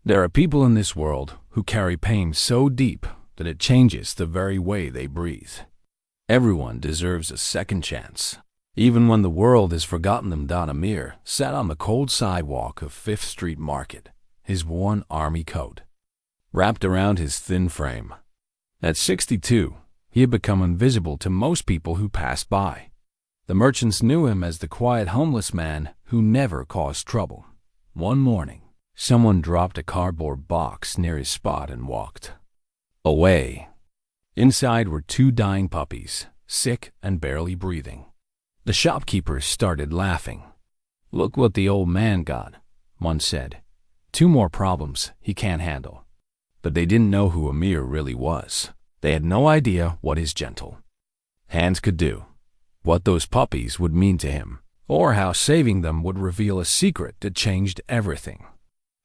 There are people in this world who carry pain so deep that it changes the very way they breathe. Everyone deserves a second chance. Even when the world has forgotten them, Amir sat on the cold sidewalk of Fifth Street Market, his worn army coat wrapped around his thin frame. At 62, he had become invisible to most people who passed by. The merchants knew him as the quiet homeless man who never caused trouble. One morning, someone dropped a cardboard box near his spot and walked away. Inside were two dying puppies, sick and barely breathing. The shopkeepers started laughing. "Look what the old man got," one said. "2 more problems he can't handle." But they didn't know who Amir really was. They had no idea what his gentle hands could do, what those puppies would mean to him, or how saving them would reveal a secret that changed everything.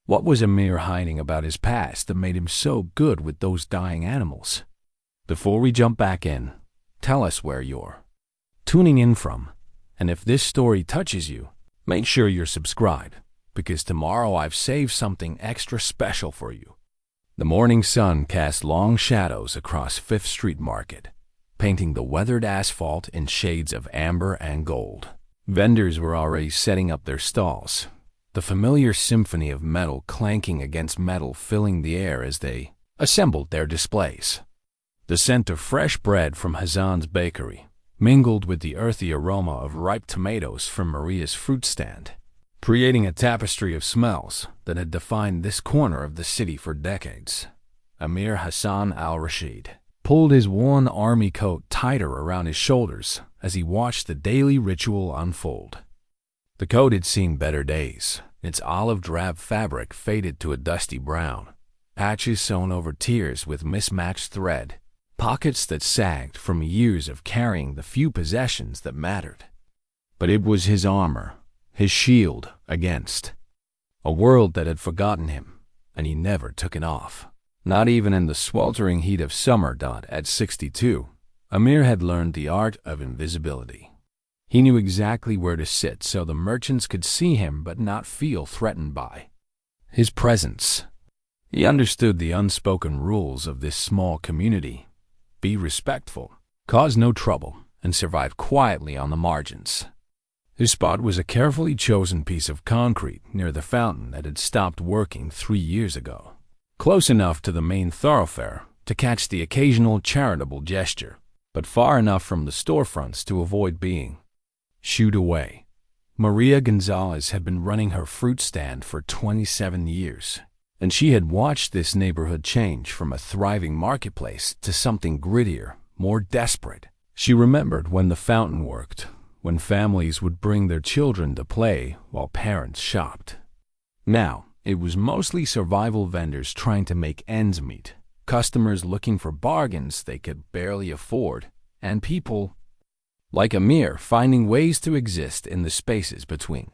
What was Amir hiding about his past that made him so good with those dying animals? Before we jump back in, tell us where you're tuning in from, and if this story touches you, make sure you're subscribed, because tomorrow I've saved something extra special for you. The morning sun cast long shadows across Fifth Street Market, painting the weathered asphalt in shades of amber and gold. Vendors were already setting up their stalls, the familiar symphony of metal clanking against metal filling the air as they assembled their displays. The scent of fresh bread from Hassan's bakery mingled with the earthy aroma of ripe tomatoes from Maria's fruit stand, creating a tapestry of smells that had defined this corner of the city for decades. Amir Hassan al-Rashid pulled his worn army coat tighter around his shoulders as he watched the daily ritual unfold. The coat had seen better days. Its olive drab fabric faded to a dusty brown, patches sewn over tears with mismatched thread, pockets that sagged from years of carrying the few possessions that mattered. But it was his armor, his shield against a world that had forgotten him, and he never took it off. Not even in the sweltering heat of summer. At 62, Amir had learned the art of invisibility. He knew exactly where to sit so the merchants could see him but not feel threatened by his presence. He understood the unspoken rules of this small community: be respectful, cause no trouble, and survive quietly on the margins. His spot was a carefully chosen piece of concrete near the fountain that had stopped working 3 years ago, close enough to the main thoroughfare to catch the occasional charitable gesture, but far enough from the storefronts to avoid being shooed away. Maria Gonzalez had been running her fruit stand for 27 years, and she had watched this neighborhood change from a thriving marketplace to something grittier, more desperate. She remembered when the fountain worked, when families would bring their children to play while parents shopped. Now, it was mostly survival vendors trying to make ends meet, customers looking for bargains they could barely afford, and people like Amir finding ways to exist in the spaces between.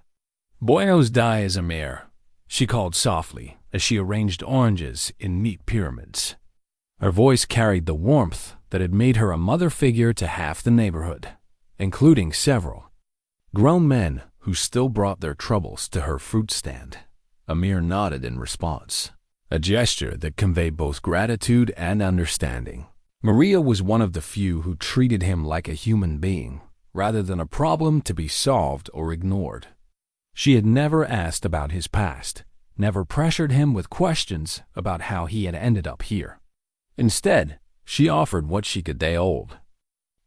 "Buenos dias, Amir," she called softly as she arranged oranges in neat pyramids. Her voice carried the warmth that had made her a mother figure to half the neighborhood, including several grown men who still brought their troubles to her fruit stand. Amir nodded in response, a gesture that conveyed both gratitude and understanding. Maria was one of the few who treated him like a human being, rather than a problem to be solved or ignored. She had never asked about his past, never pressured him with questions about how he had ended up here. Instead, she offered what she could hold: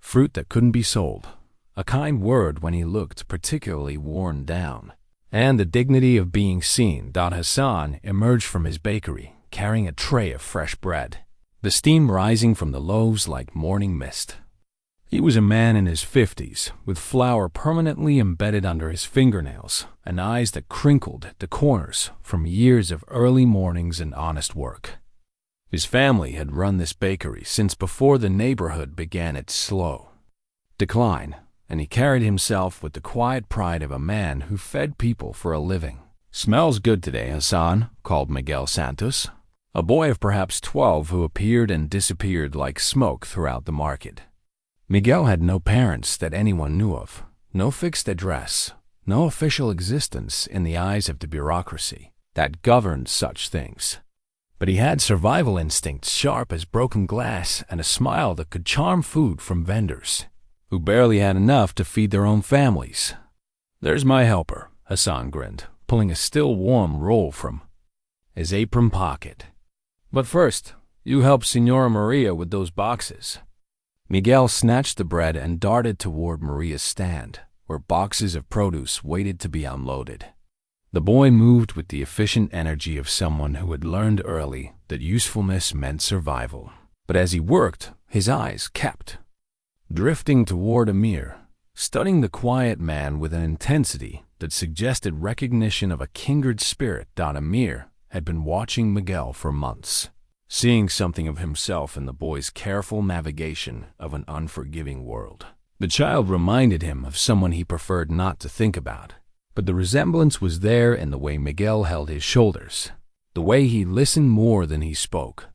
fruit that couldn't be sold, a kind word when he looked particularly worn down, and the dignity of being seen. Hassan emerged from his bakery, carrying a tray of fresh bread, the steam rising from the loaves like morning mist. He was a man in his 50s, with flour permanently embedded under his fingernails and eyes that crinkled at the corners from years of early mornings and honest work. His family had run this bakery since before the neighborhood began its slow decline, and he carried himself with the quiet pride of a man who fed people for a living. "Smells good today, Hassan," called Miguel Santos, a boy of perhaps 12 who appeared and disappeared like smoke throughout the market. Miguel had no parents that anyone knew of, no fixed address, no official existence in the eyes of the bureaucracy. that governed such things. But he had survival instincts sharp as broken glass and a smile that could charm food from vendors who barely had enough to feed their own families. "There's my helper," Hassan grinned, pulling a still warm roll from his apron pocket. "But first, you help Senora Maria with those boxes." Miguel snatched the bread and darted toward Maria's stand, where boxes of produce waited to be unloaded. The boy moved with the efficient energy of someone who had learned early that usefulness meant survival. But as he worked, his eyes kept drifting toward Amir, studying the quiet man with an intensity that suggested recognition of a kindred spirit. Amir had been watching Miguel for months, seeing something of himself in the boy's careful navigation of an unforgiving world. The child reminded him of someone he preferred not to think about. But the resemblance was there in the way Miguel held his shoulders, the way he listened more than he spoke,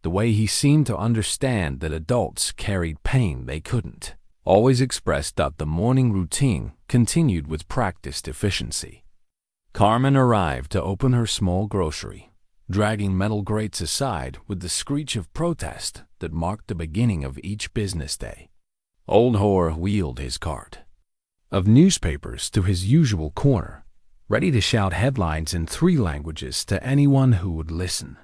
the way he seemed to understand that adults carried pain they couldn't. Always expressed that the morning routine continued with practiced efficiency. Carmen arrived to open her small grocery, dragging metal grates aside with the screech of protest that marked the beginning of each business day. Old Hor wheeled his cart of newspapers to his usual corner, ready to shout headlines in 3 languages to anyone who would listen.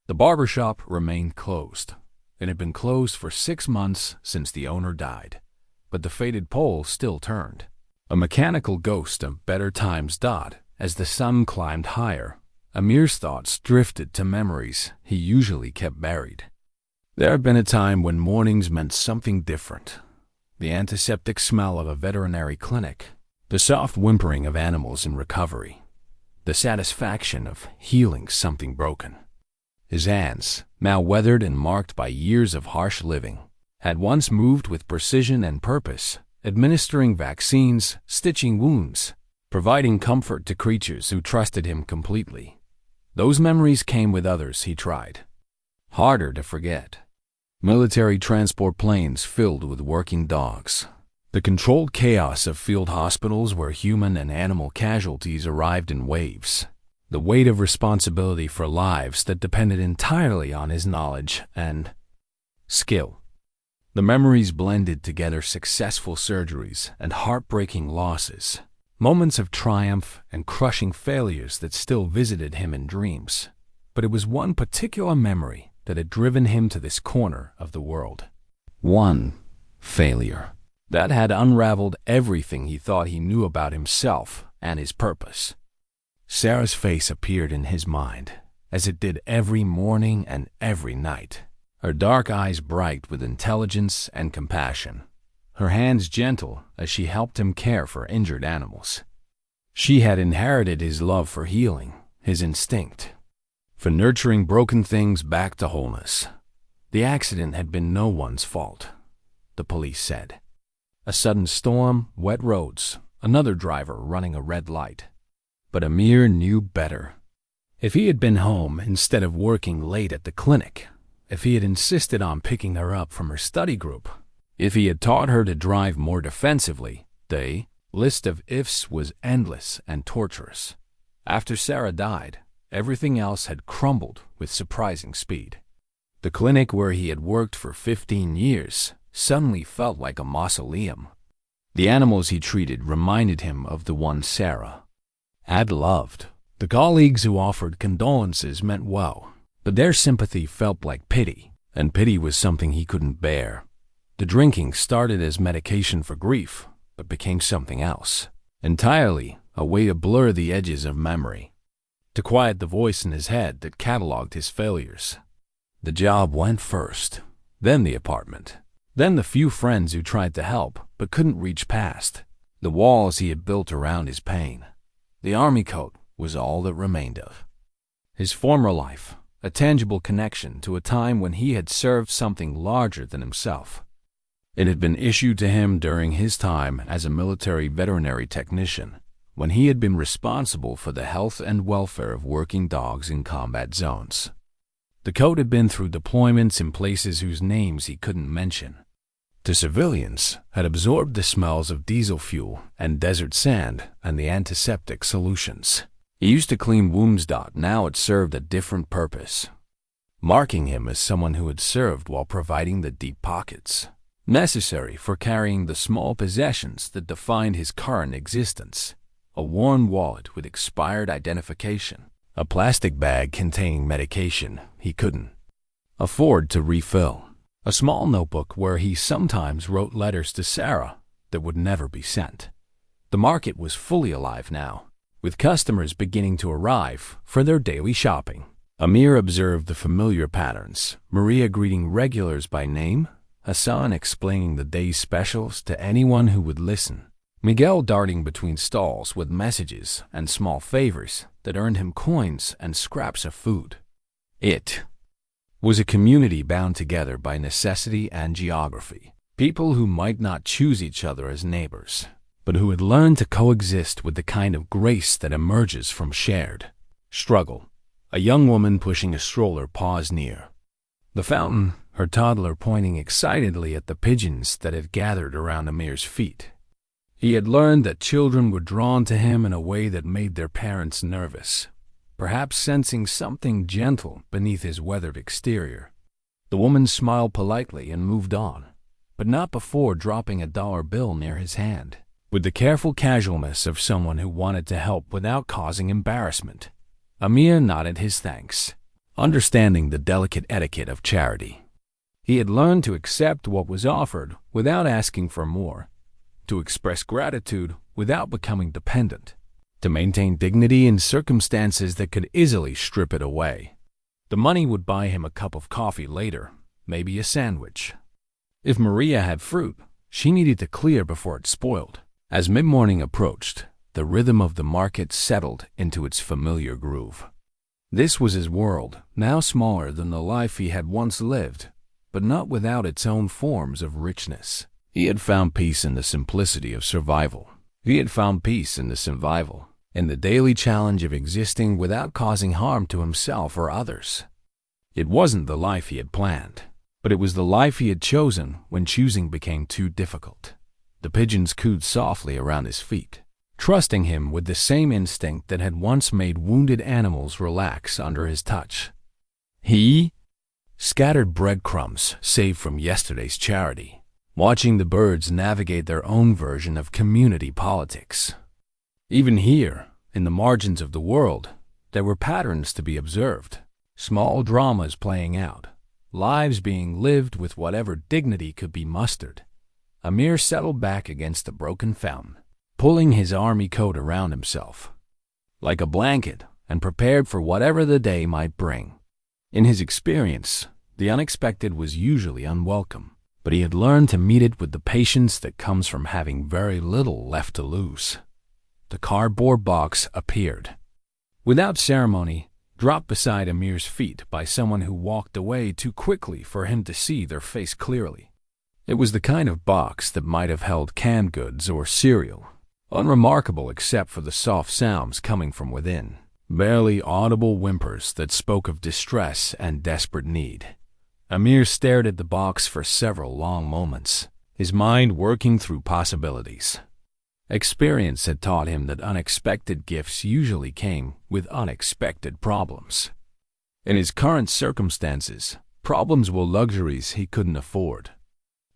The barber shop remained closed. It had been closed for 6 months since the owner died, but the faded pole still turned, a mechanical ghost of better times. As the sun climbed higher, Amir's thoughts drifted to memories he usually kept buried. There had been a time when mornings meant something different. The antiseptic smell of a veterinary clinic, the soft whimpering of animals in recovery, the satisfaction of healing something broken. His hands, now weathered and marked by years of harsh living, had once moved with precision and purpose, administering vaccines, stitching wounds, providing comfort to creatures who trusted him completely. Those memories came with others he tried harder to forget. Military transport planes filled with working dogs. The controlled chaos of field hospitals where human and animal casualties arrived in waves. The weight of responsibility for lives that depended entirely on his knowledge and skill. The memories blended together successful surgeries and heartbreaking losses, moments of triumph and crushing failures that still visited him in dreams. But it was one particular memory that had driven him to this corner of the world. One failure that had unraveled everything he thought he knew about himself and his purpose. Sarah's face appeared in his mind, as it did every morning and every night, her dark eyes bright with intelligence and compassion, her hands gentle as she helped him care for injured animals. She had inherited his love for healing, his instinct for nurturing broken things back to wholeness. The accident had been no one's fault, the police said. A sudden storm, wet roads, another driver running a red light. But Amir knew better. If he had been home instead of working late at the clinic, if he had insisted on picking her up from her study group, if he had taught her to drive more defensively, the list of ifs was endless and torturous. After Sarah died, everything else had crumbled with surprising speed. The clinic where he had worked for 15 years suddenly felt like a mausoleum. The animals he treated reminded him of the one Sarah had loved. The colleagues who offered condolences meant well, but their sympathy felt like pity, and pity was something he couldn't bear. The drinking started as medication for grief, but became something else, entirely a way to blur the edges of memory, to quiet the voice in his head that cataloged his failures. The job went first, then the apartment, then the few friends who tried to help but couldn't reach past, the walls he had built around his pain. The army coat was all that remained of his former life, a tangible connection to a time when he had served something larger than himself. It had been issued to him during his time as a military veterinary technician, when he had been responsible for the health and welfare of working dogs in combat zones. The coat had been through deployments in places whose names he couldn't mention. To civilians, had absorbed the smells of diesel fuel and desert sand and the antiseptic solutions. He used to clean wounds. Now it served a different purpose, marking him as someone who had served while providing the deep pockets necessary for carrying the small possessions that defined his current existence. A worn wallet with expired identification, a plastic bag containing medication he couldn't afford to refill, a small notebook where he sometimes wrote letters to Sarah that would never be sent. The market was fully alive now, with customers beginning to arrive for their daily shopping. Amir observed the familiar patterns, Maria greeting regulars by name, Hassan explaining the day's specials to anyone who would listen, Miguel darting between stalls with messages and small favors that earned him coins and scraps of food. It was a community bound together by necessity and geography, people who might not choose each other as neighbors, but who had learned to coexist with the kind of grace that emerges from shared struggle. A young woman pushing a stroller paused near the fountain, her toddler pointing excitedly at the pigeons that had gathered around Amir's feet. He had learned that children were drawn to him in a way that made their parents nervous, perhaps sensing something gentle beneath his weathered exterior. The woman smiled politely and moved on, but not before dropping a dollar bill near his hand, with the careful casualness of someone who wanted to help without causing embarrassment. Amir nodded his thanks, understanding the delicate etiquette of charity. He had learned to accept what was offered without asking for more, to express gratitude without becoming dependent, to maintain dignity in circumstances that could easily strip it away. The money would buy him a cup of coffee later, maybe a sandwich. If Maria had fruit, she needed to clear before it spoiled. As mid-morning approached, the rhythm of the market settled into its familiar groove. This was his world, now smaller than the life he had once lived, but not without its own forms of richness. He had found peace in the simplicity of survival. He had found peace in the survival, in the daily challenge of existing without causing harm to himself or others. It wasn't the life he had planned, but it was the life he had chosen when choosing became too difficult. The pigeons cooed softly around his feet, trusting him with the same instinct that had once made wounded animals relax under his touch. He scattered breadcrumbs saved from yesterday's charity, watching the birds navigate their own version of community politics. Even here, in the margins of the world, there were patterns to be observed, small dramas playing out, lives being lived with whatever dignity could be mustered. Amir settled back against the broken fountain, pulling his army coat around himself like a blanket and prepared for whatever the day might bring. In his experience, the unexpected was usually unwelcome, but he had learned to meet it with the patience that comes from having very little left to lose. The cardboard box appeared, without ceremony, dropped beside Amir's feet by someone who walked away too quickly for him to see their face clearly. It was the kind of box that might have held canned goods or cereal, unremarkable except for the soft sounds coming from within, barely audible whimpers that spoke of distress and desperate need. Amir stared at the box for several long moments, his mind working through possibilities. Experience had taught him that unexpected gifts usually came with unexpected problems. In his current circumstances, problems were luxuries he couldn't afford.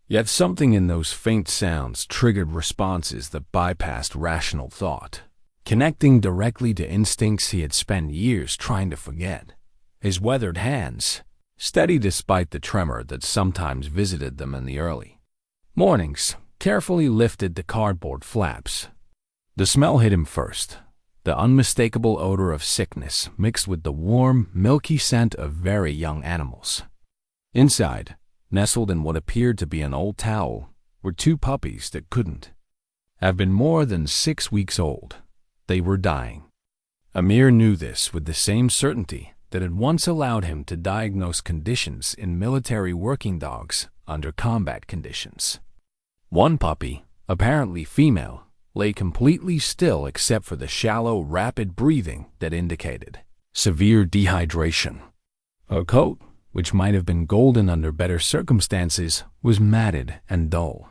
Yet something in those faint sounds triggered responses that bypassed rational thought, connecting directly to instincts he had spent years trying to forget. His weathered hands, steady despite the tremor that sometimes visited them in the early mornings, carefully lifted the cardboard flaps. The smell hit him first, the unmistakable odor of sickness mixed with the warm, milky scent of very young animals. Inside, nestled in what appeared to be an old towel, were two puppies that couldn't have been more than 6 weeks old. They were dying. Amir knew this with the same certainty that had once allowed him to diagnose conditions in military working dogs under combat conditions. One puppy, apparently female, lay completely still except for the shallow, rapid breathing that indicated severe dehydration. Her coat, which might have been golden under better circumstances, was matted and dull.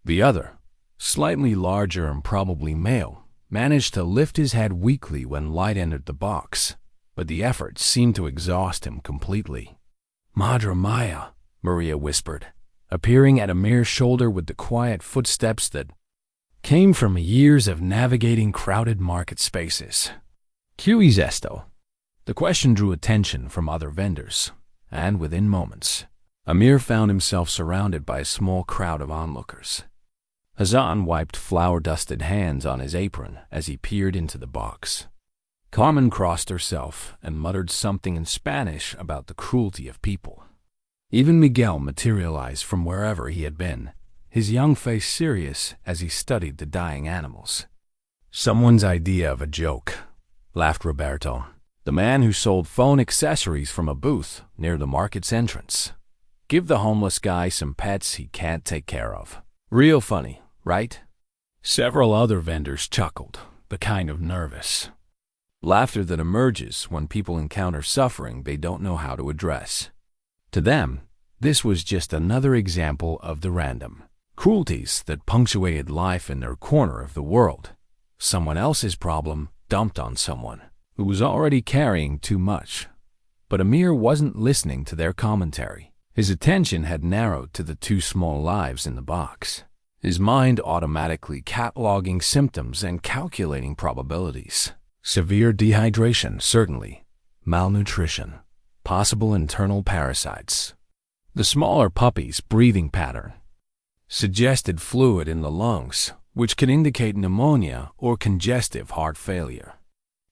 The other, slightly larger and probably male, managed to lift his head weakly when light entered the box, but the effort seemed to exhaust him completely. "Madre Maya," Maria whispered, appearing at Amir's shoulder with the quiet footsteps that came from years of navigating crowded market spaces. "¿Qué es esto?" The question drew attention from other vendors, and within moments, Amir found himself surrounded by a small crowd of onlookers. Hassan wiped flour-dusted hands on his apron as he peered into the box. Carmen crossed herself and muttered something in Spanish about the cruelty of people. Even Miguel materialized from wherever he had been, his young face serious as he studied the dying animals. "Someone's idea of a joke," laughed Roberto, the man who sold phone accessories from a booth near the market's entrance. "Give the homeless guy some pets he can't take care of. Real funny, right?" Several other vendors chuckled, the kind of nervous laughter that emerges when people encounter suffering they don't know how to address. To them, this was just another example of the random cruelties that punctuated life in their corner of the world. Someone else's problem dumped on someone who was already carrying too much. But Amir wasn't listening to their commentary. His attention had narrowed to the two small lives in the box, his mind automatically cataloging symptoms and calculating probabilities. Severe dehydration, certainly. Malnutrition. Possible internal parasites. The smaller puppy's breathing pattern suggested fluid in the lungs, which could indicate pneumonia or congestive heart failure.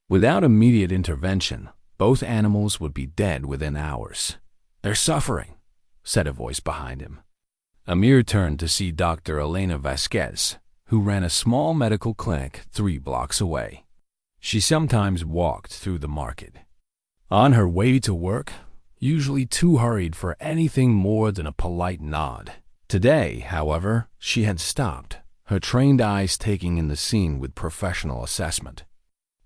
Without immediate intervention, both animals would be dead within hours. "They're suffering," said a voice behind him. Amir turned to see Dr. Elena Vasquez, who ran a small medical clinic 3 blocks away. She sometimes walked through the market, on her way to work, usually too hurried for anything more than a polite nod. Today, however, she had stopped, her trained eyes taking in the scene with professional assessment.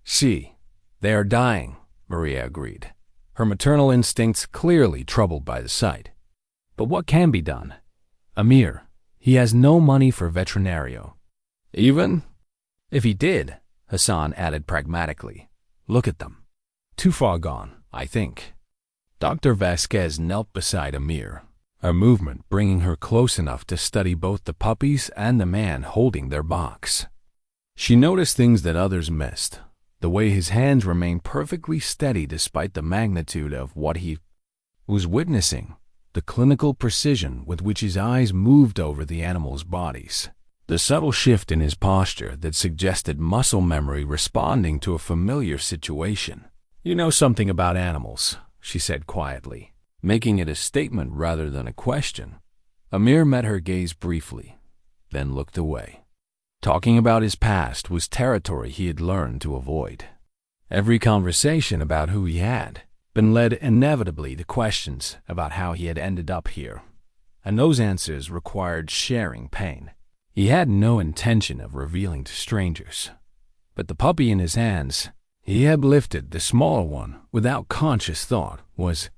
"See, they are dying," Maria agreed, her maternal instincts clearly troubled by the sight. "But what can be done? Amir, he has no money for veterinario." "Even if he did," Hassan added pragmatically, "look at them. Too far gone, I think." Dr. Vasquez knelt beside Amir, her movement bringing her close enough to study both the puppies and the man holding their box. She noticed things that others missed, the way his hands remained perfectly steady despite the magnitude of what he was witnessing, the clinical precision with which his eyes moved over the animals' bodies, the subtle shift in his posture that suggested muscle memory responding to a familiar situation. "You know something about animals," she said quietly, making it a statement rather than a question. Amir met her gaze briefly, then looked away. Talking about his past was territory he had learned to avoid. Every conversation about who he had been led inevitably to questions about how he had ended up here, and those answers required sharing pain. He had no intention of revealing to strangers, but the puppy in his hands, he had lifted the smaller one without conscious thought, was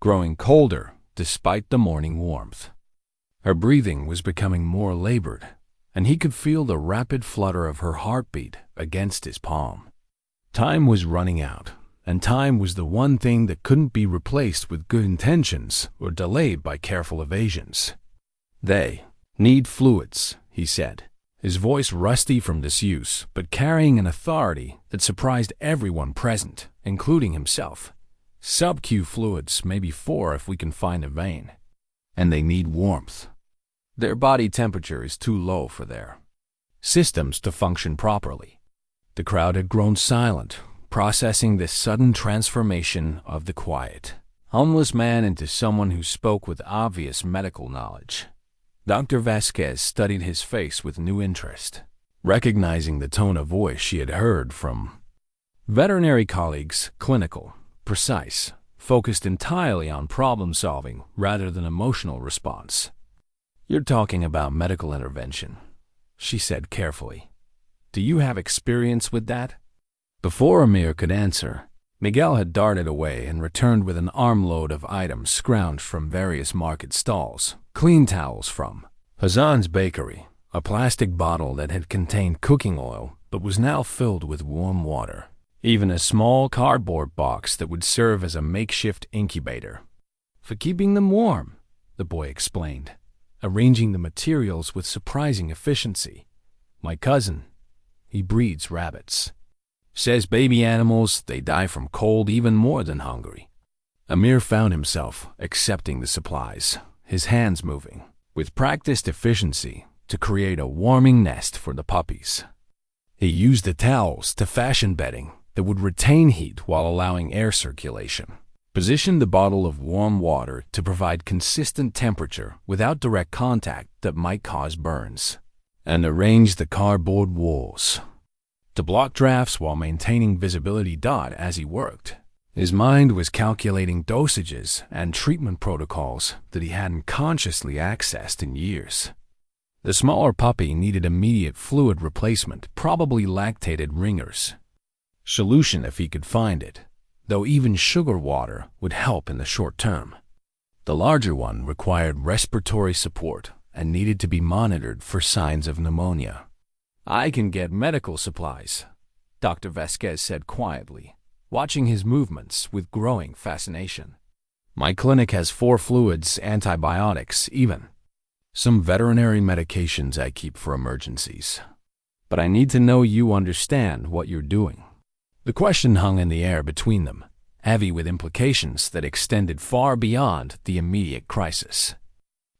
growing colder despite the morning warmth. Her breathing was becoming more labored, and he could feel the rapid flutter of her heartbeat against his palm. Time was running out, and time was the one thing that couldn't be replaced with good intentions or delayed by careful evasions. "They need fluids," he said, his voice rusty from disuse, but carrying an authority that surprised everyone present, including himself. "Sub-Q fluids, maybe 4 if we can find a vein. And they need warmth. Their body temperature is too low for their systems to function properly." The crowd had grown silent, processing this sudden transformation of the quiet, homeless man into someone who spoke with obvious medical knowledge. Dr. Vasquez studied his face with new interest, recognizing the tone of voice she had heard from veterinary colleagues, clinical, precise, focused entirely on problem-solving rather than emotional response. "You're talking about medical intervention," she said carefully. "Do you have experience with that?" Before Amir could answer, Miguel had darted away and returned with an armload of items scrounged from various market stalls. Clean towels from Hassan's bakery, a plastic bottle that had contained cooking oil, but was now filled with warm water. Even a small cardboard box that would serve as a makeshift incubator. "For keeping them warm," the boy explained, arranging the materials with surprising efficiency. "My cousin, he breeds rabbits. Says baby animals, they die from cold even more than hungry." Amir found himself accepting the supplies, his hands moving, with practiced efficiency, to create a warming nest for the puppies. He used the towels to fashion bedding that would retain heat while allowing air circulation, positioned the bottle of warm water to provide consistent temperature without direct contact that might cause burns, and arranged the cardboard walls to block drafts while maintaining visibility. As he worked, his mind was calculating dosages and treatment protocols that he hadn't consciously accessed in years. The smaller puppy needed immediate fluid replacement, probably lactated ringers. Solution if he could find it, though even sugar water would help in the short term. The larger one required respiratory support and needed to be monitored for signs of pneumonia. "I can get medical supplies," Dr. Vasquez said quietly, watching his movements with growing fascination. "My clinic has 4 fluids, antibiotics, even some veterinary medications I keep for emergencies. But I need to know you understand what you're doing." The question hung in the air between them, heavy with implications that extended far beyond the immediate crisis.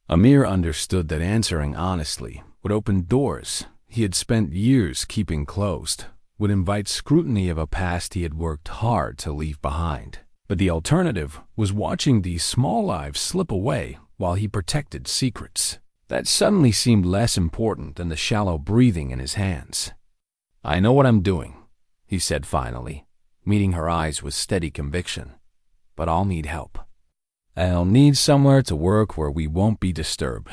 Amir understood that answering honestly would open doors he had spent years keeping closed, would invite scrutiny of a past he had worked hard to leave behind. But the alternative was watching these small lives slip away while he protected secrets that suddenly seemed less important than the shallow breathing in his hands. "I know what I'm doing," he said finally, meeting her eyes with steady conviction. "But I'll need help. I'll need somewhere to work where we won't be disturbed."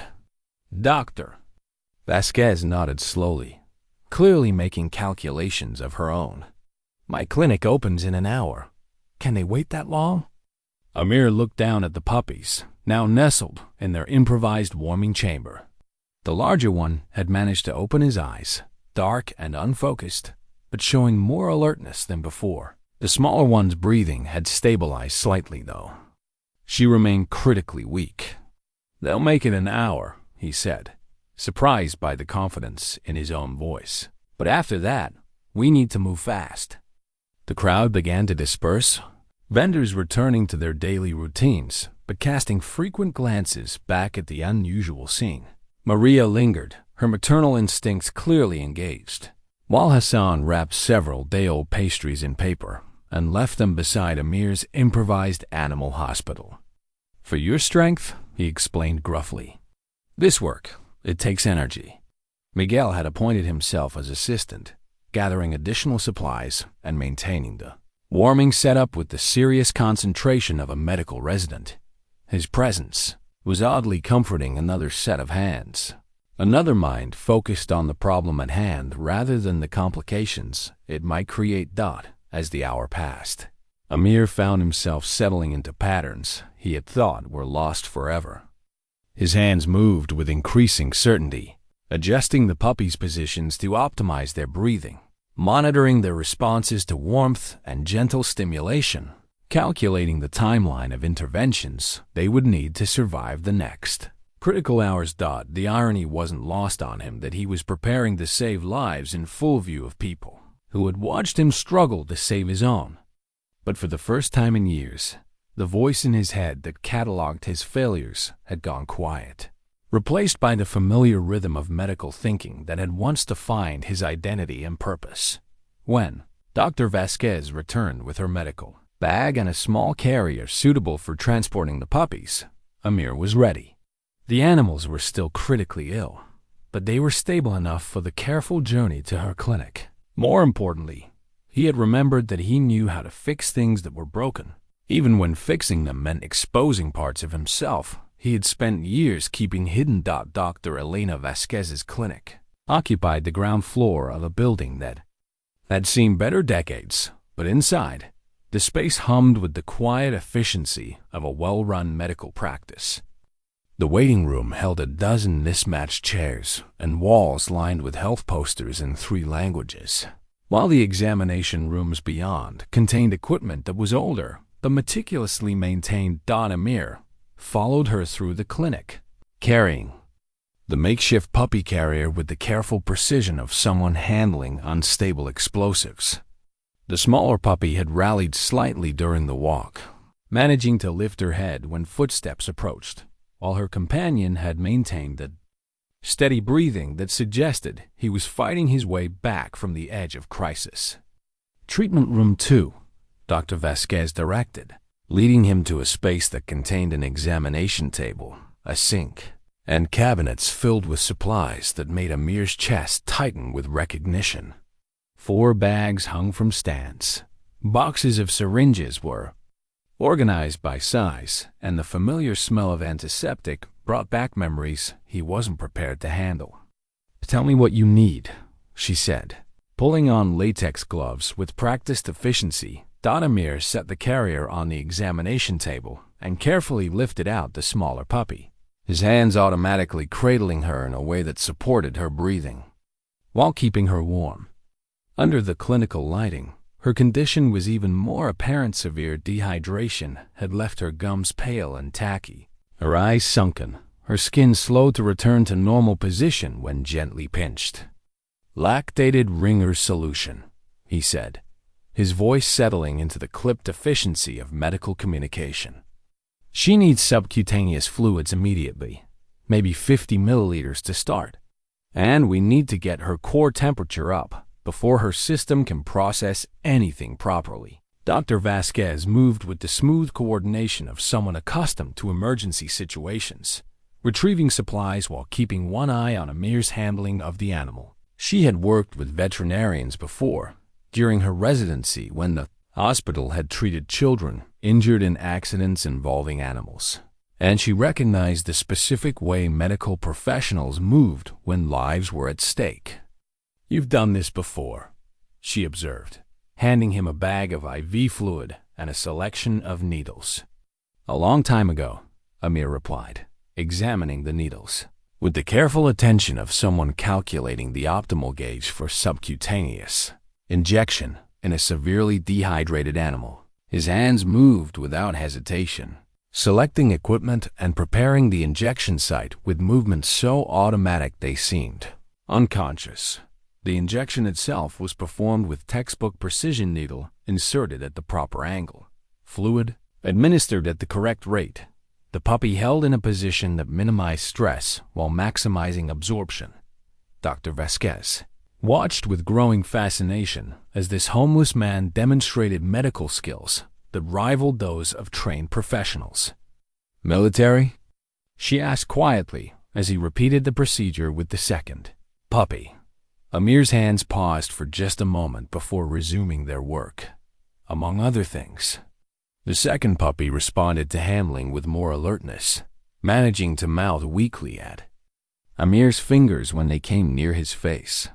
"Doctor." Vasquez nodded slowly, clearly making calculations of her own. "My clinic opens in an hour. Can they wait that long?" Amir looked down at the puppies, now nestled in their improvised warming chamber. The larger one had managed to open his eyes, dark and unfocused, but showing more alertness than before. The smaller one's breathing had stabilized slightly, though. She remained critically weak. "They'll make it an hour," he said, surprised by the confidence in his own voice. "But after that, we need to move fast." The crowd began to disperse, vendors returning to their daily routines, but casting frequent glances back at the unusual scene. Maria lingered, her maternal instincts clearly engaged, while Hassan wrapped several day-old pastries in paper and left them beside Amir's improvised animal hospital. "For your strength," he explained gruffly. "This work, it takes energy." Miguel had appointed himself as assistant, gathering additional supplies and maintaining the warming setup with the serious concentration of a medical resident. His presence was oddly comforting another set of hands. Another mind focused on the problem at hand rather than the complications it might create. As the hour passed, Amir found himself settling into patterns he had thought were lost forever. His hands moved with increasing certainty, adjusting the puppies' positions to optimize their breathing, monitoring their responses to warmth and gentle stimulation, calculating the timeline of interventions they would need to survive the next critical hours. The irony wasn't lost on him that he was preparing to save lives in full view of people who had watched him struggle to save his own. But for the first time in years, the voice in his head that cataloged his failures had gone quiet, replaced by the familiar rhythm of medical thinking that had once defined his identity and purpose. When Dr. Vasquez returned with her medical bag and a small carrier suitable for transporting the puppies, Amir was ready. The animals were still critically ill, but they were stable enough for the careful journey to her clinic. More importantly, he had remembered that he knew how to fix things that were broken, even when fixing them meant exposing parts of himself he had spent years keeping hidden. Dr. Elena Vasquez's clinic occupied the ground floor of a building that had seen better decades, but inside, the space hummed with the quiet efficiency of a well-run medical practice. The waiting room held a dozen mismatched chairs and walls lined with health posters in 3 languages, while the examination rooms beyond contained equipment that was older. The meticulously maintained Amir followed her through the clinic, carrying the makeshift puppy carrier with the careful precision of someone handling unstable explosives. The smaller puppy had rallied slightly during the walk, managing to lift her head when footsteps approached, while her companion had maintained the steady breathing that suggested he was fighting his way back from the edge of crisis. "Treatment room 2, Dr. Vasquez directed, leading him to a space that contained an examination table, a sink, and cabinets filled with supplies that made Amir's chest tighten with recognition. 4 bags hung from stands. Boxes of syringes were organized by size, and the familiar smell of antiseptic brought back memories he wasn't prepared to handle. "Tell me what you need," she said. Pulling on latex gloves with practiced efficiency, Amir set the carrier on the examination table and carefully lifted out the smaller puppy, his hands automatically cradling her in a way that supported her breathing, while keeping her warm. Under the clinical lighting, her condition was even more apparent. Severe dehydration had left her gums pale and tacky, her eyes sunken, her skin slow to return to normal position when gently pinched. "Lactated ringer solution," he said, his voice settling into the clipped efficiency of medical communication. "She needs subcutaneous fluids immediately, maybe 50 milliliters to start, and we need to get her core temperature up before her system can process anything properly." Dr. Vasquez moved with the smooth coordination of someone accustomed to emergency situations, retrieving supplies while keeping one eye on Amir's handling of the animal. She had worked with veterinarians before, during her residency when the hospital had treated children injured in accidents involving animals, and she recognized the specific way medical professionals moved when lives were at stake. "You've done this before," she observed, handing him a bag of IV fluid and a selection of needles. "A long time ago," Amir replied, examining the needles, with the careful attention of someone calculating the optimal gauge for subcutaneous injection in a severely dehydrated animal. His hands moved without hesitation, selecting equipment and preparing the injection site with movements so automatic they seemed unconscious. The injection itself was performed with textbook precision, needle inserted at the proper angle, fluid administered at the correct rate, the puppy held in a position that minimized stress while maximizing absorption. Dr. Vasquez watched with growing fascination as this homeless man demonstrated medical skills that rivaled those of trained professionals. "Military?" she asked quietly as he repeated the procedure with the second puppy. Amir's hands paused for just a moment before resuming their work. Among other things, the second puppy responded to handling with more alertness, managing to mouth weakly at Amir's fingers when they came near his face.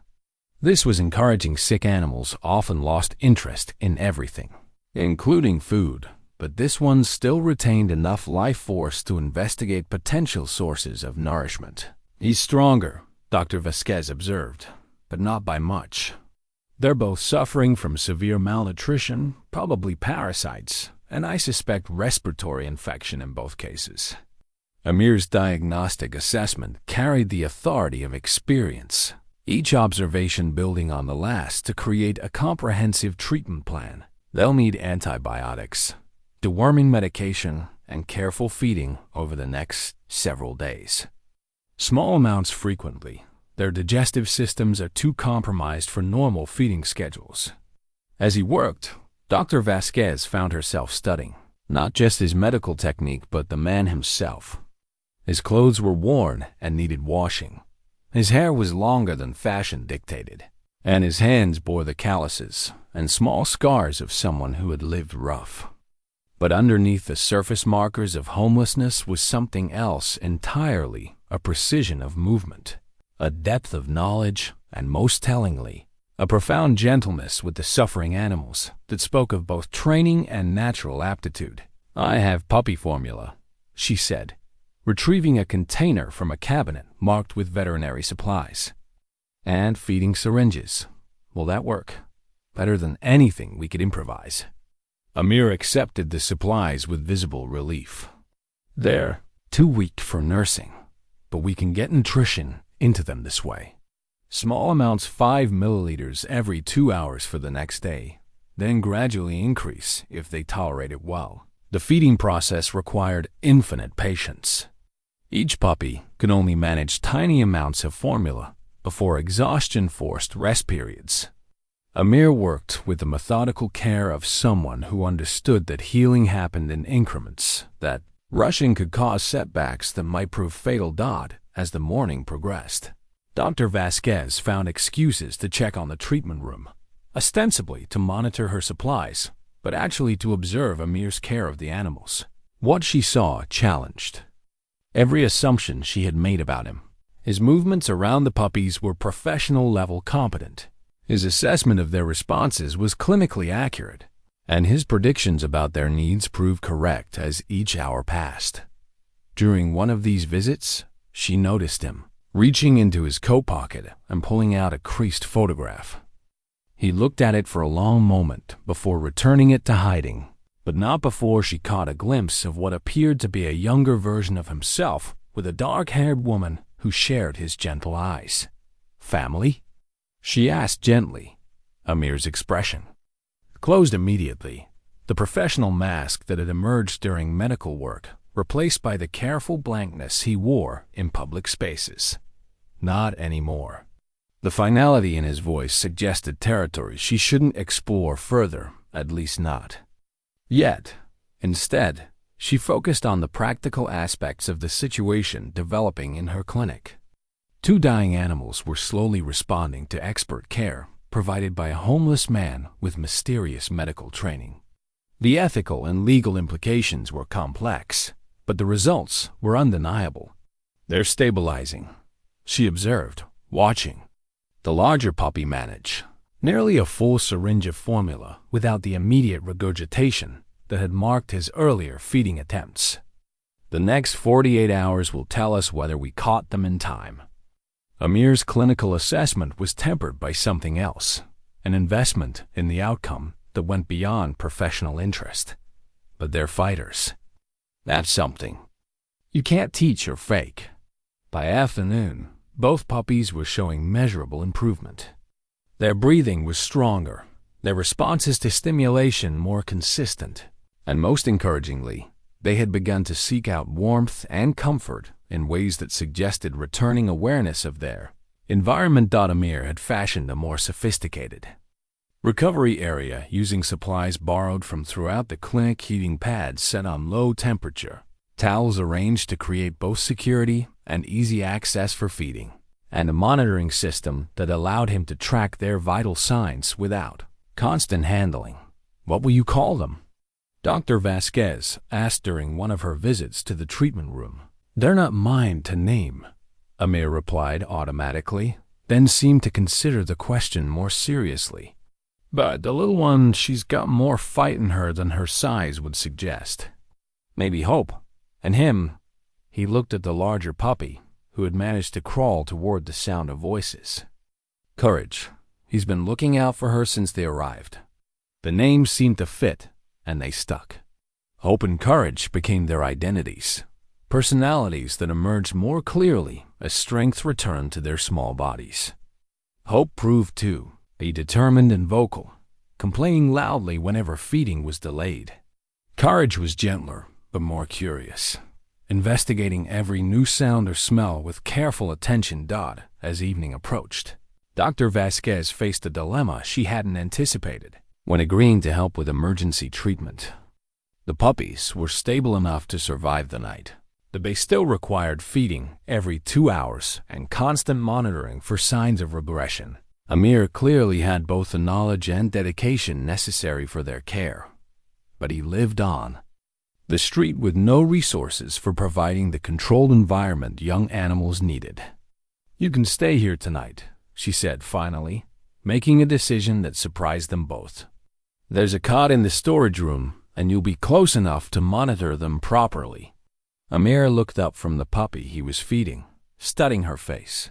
This was encouraging. Sick animals often lost interest in everything, including food, but this one still retained enough life force to investigate potential sources of nourishment. "He's stronger," Dr. Vasquez observed, "but not by much. They're both suffering from severe malnutrition, probably parasites, and I suspect respiratory infection in both cases." Amir's diagnostic assessment carried the authority of experience, each observation building on the last to create a comprehensive treatment plan. "They'll need antibiotics, deworming medication, and careful feeding over the next several days. Small amounts frequently. Their digestive systems are too compromised for normal feeding schedules." As he worked, Dr. Vasquez found herself studying not just his medical technique but the man himself. His clothes were worn and needed washing. His hair was longer than fashion dictated, and his hands bore the calluses and small scars of someone who had lived rough. But underneath the surface markers of homelessness was something else entirely, a precision of movement, a depth of knowledge, and most tellingly, a profound gentleness with the suffering animals that spoke of both training and natural aptitude. "I have puppy formula," she said, retrieving a container from a cabinet marked with veterinary supplies, and feeding syringes. Will that work? Better than anything we could improvise. Amir accepted the supplies with visible relief. They're too weak for nursing, but we can get nutrition into them this way. Small amounts, 5 milliliters every 2 hours for the next day, then gradually increase if they tolerate it well. The feeding process required infinite patience. Each puppy could only manage tiny amounts of formula before exhaustion forced rest periods. Amir worked with the methodical care of someone who understood that healing happened in increments, that rushing could cause setbacks that might prove fatal. As the morning progressed, Dr. Vasquez found excuses to check on the treatment room, ostensibly to monitor her supplies, but actually to observe Amir's care of the animals. What she saw challenged every assumption she had made about him. His movements around the puppies were professional-level competent. His assessment of their responses was clinically accurate, and his predictions about their needs proved correct as each hour passed. During one of these visits, she noticed him reaching into his coat pocket and pulling out a creased photograph. He looked at it for a long moment before returning it to hiding, but not before she caught a glimpse of what appeared to be a younger version of himself with a dark-haired woman who shared his gentle eyes. "Family?" she asked gently. Amir's expression closed immediately, the professional mask that had emerged during medical work replaced by the careful blankness he wore in public spaces. Not anymore. The finality in his voice suggested territory she shouldn't explore further, at least not yet. Instead, she focused on the practical aspects of the situation developing in her clinic. 2 dying animals were slowly responding to expert care provided by a homeless man with mysterious medical training. The ethical and legal implications were complex, but the results were undeniable. "They're stabilizing," she observed, watching the larger puppy manage nearly a full syringe of formula without the immediate regurgitation that had marked his earlier feeding attempts. "The next 48 hours will tell us whether we caught them in time." Amir's clinical assessment was tempered by something else, an investment in the outcome that went beyond professional interest. But they're fighters. That's something you can't teach or fake. By afternoon, both puppies were showing measurable improvement. Their breathing was stronger, their responses to stimulation more consistent, and most encouragingly, they had begun to seek out warmth and comfort in ways that suggested returning awareness of their environment. Amir had fashioned a more sophisticated recovery area using supplies borrowed from throughout the clinic, heating pads set on low temperature, towels arranged to create both security and easy access for feeding, and a monitoring system that allowed him to track their vital signs without constant handling. "What will you call them?" Dr. Vasquez asked during one of her visits to the treatment room. "They're not mine to name," Amir replied automatically, then seemed to consider the question more seriously. "But the little one, she's got more fight in her than her size would suggest. Maybe Hope. And him," he looked at the larger puppy, who had managed to crawl toward the sound of voices. "Courage. He's been looking out for her since they arrived." The names seemed to fit, and they stuck. Hope and Courage became their identities, personalities that emerged more clearly as strength returned to their small bodies. Hope proved to be determined and vocal, complaining loudly whenever feeding was delayed. Courage was gentler, but more curious, investigating every new sound or smell with careful attention. As evening approached, Dr. Vasquez faced a dilemma she hadn't anticipated when agreeing to help with emergency treatment. The puppies were stable enough to survive the night, but they still required feeding every 2 hours and constant monitoring for signs of regression. Amir clearly had both the knowledge and dedication necessary for their care, but he lived on the street with no resources for providing the controlled environment young animals needed. "You can stay here tonight," she said finally, making a decision that surprised them both. "There's a cot in the storage room, and you'll be close enough to monitor them properly." Amir looked up from the puppy he was feeding, studying her face,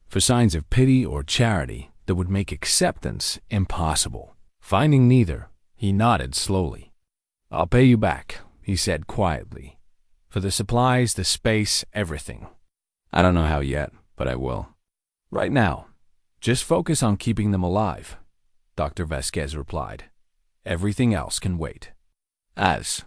for signs of pity or charity that would make acceptance impossible. Finding neither, he nodded slowly. "I'll pay you back," he said quietly, "for the supplies, the space, everything. I don't know how yet, but I will. Right now, just focus on keeping them alive," Dr. Vasquez replied. "Everything else can wait." As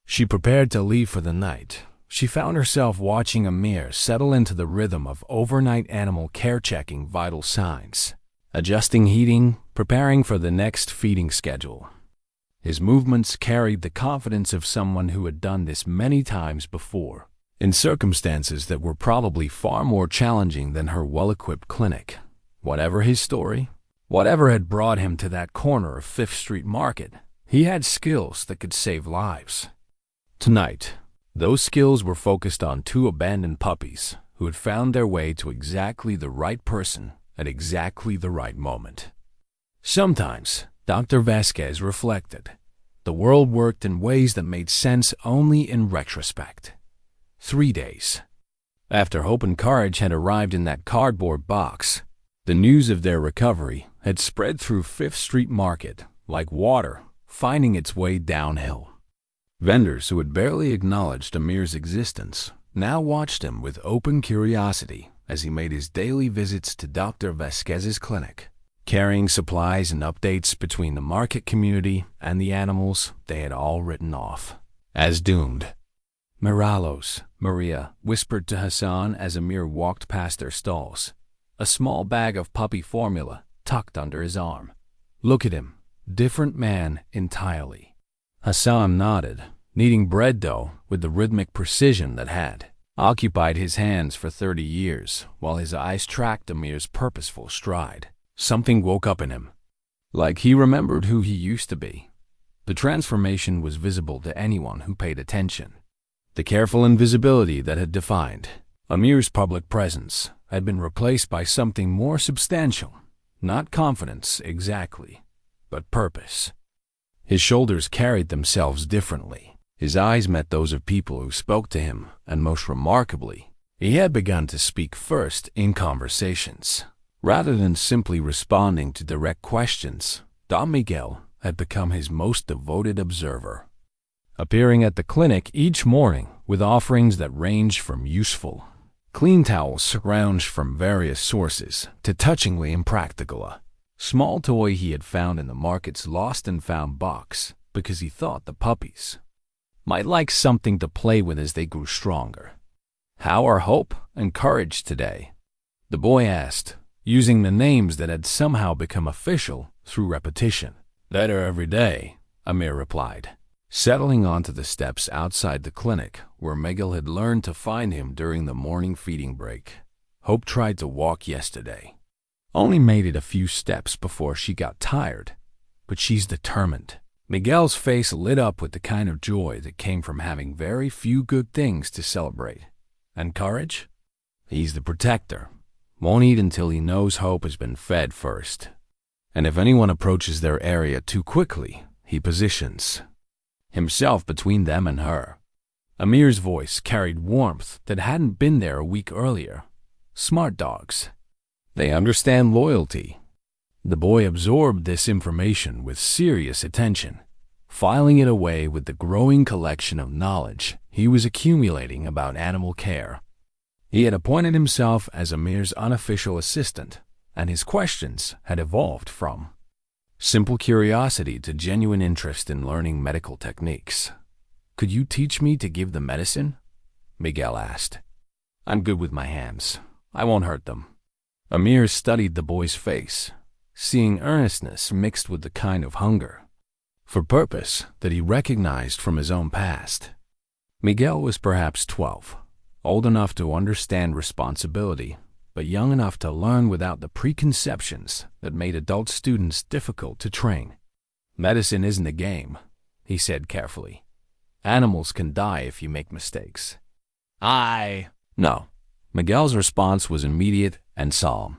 she prepared to leave for the night, she found herself watching Amir settle into the rhythm of overnight animal care, checking vital signs, adjusting heating, preparing for the next feeding schedule. His movements carried the confidence of someone who had done this many times before, in circumstances that were probably far more challenging than her well-equipped clinic. Whatever his story, whatever had brought him to that corner of Fifth Street Market, he had skills that could save lives. Tonight, those skills were focused on two abandoned puppies who had found their way to exactly the right person at exactly the right moment. Sometimes, Dr. Vasquez reflected, the world worked in ways that made sense only in retrospect. 3 days after Hope and Courage had arrived in that cardboard box, the news of their recovery had spread through Fifth Street Market like water finding its way downhill. Vendors who had barely acknowledged Amir's existence now watched him with open curiosity as he made his daily visits to Dr. Vasquez's clinic, carrying supplies and updates between the market community and the animals they had all written off as doomed. "Miralos," Maria whispered to Hassan as Amir walked past their stalls, a small bag of puppy formula tucked under his arm. "Look at him, different man entirely." Hassan nodded, kneading bread dough with the rhythmic precision that had occupied his hands for 30 years, while his eyes tracked Amir's purposeful stride. Something woke up in him, like he remembered who he used to be. The transformation was visible to anyone who paid attention. The careful invisibility that had defined Amir's public presence had been replaced by something more substantial, not confidence exactly, but purpose. His shoulders carried themselves differently. His eyes met those of people who spoke to him, and most remarkably, he had begun to speak first in conversations. Rather than simply responding to direct questions, Don Miguel had become his most devoted observer, appearing at the clinic each morning with offerings that ranged from useful, clean towels scrounged from various sources to touchingly impractical, a small toy he had found in the market's lost and found box because he thought the puppies might like something to play with as they grew stronger. "How are Hope and Courage today?" the boy asked, using the names that had somehow become official through repetition. "Better every day," Amir replied, settling onto the steps outside the clinic where Miguel had learned to find him during the morning feeding break. "Hope tried to walk yesterday. Only made it a few steps before she got tired, but she's determined." Miguel's face lit up with the kind of joy that came from having very few good things to celebrate. "And Courage? He's the protector. Won't eat until he knows Hope has been fed first. And if anyone approaches their area too quickly, he positions himself between them and her." Amir's voice carried warmth that hadn't been there a week earlier. "Smart dogs. They understand loyalty." The boy absorbed this information with serious attention, filing it away with the growing collection of knowledge he was accumulating about animal care. He had appointed himself as Amir's unofficial assistant, and his questions had evolved from simple curiosity to genuine interest in learning medical techniques. "Could you teach me to give the medicine?" Miguel asked. "I'm good with my hands. I won't hurt them." Amir studied the boy's face, seeing earnestness mixed with the kind of hunger for purpose that he recognized from his own past. Miguel was perhaps 12, old enough to understand responsibility, but young enough to learn without the preconceptions that made adult students difficult to train. "Medicine isn't a game," he said carefully. "Animals can die if you make mistakes." No. Miguel's response was immediate and solemn.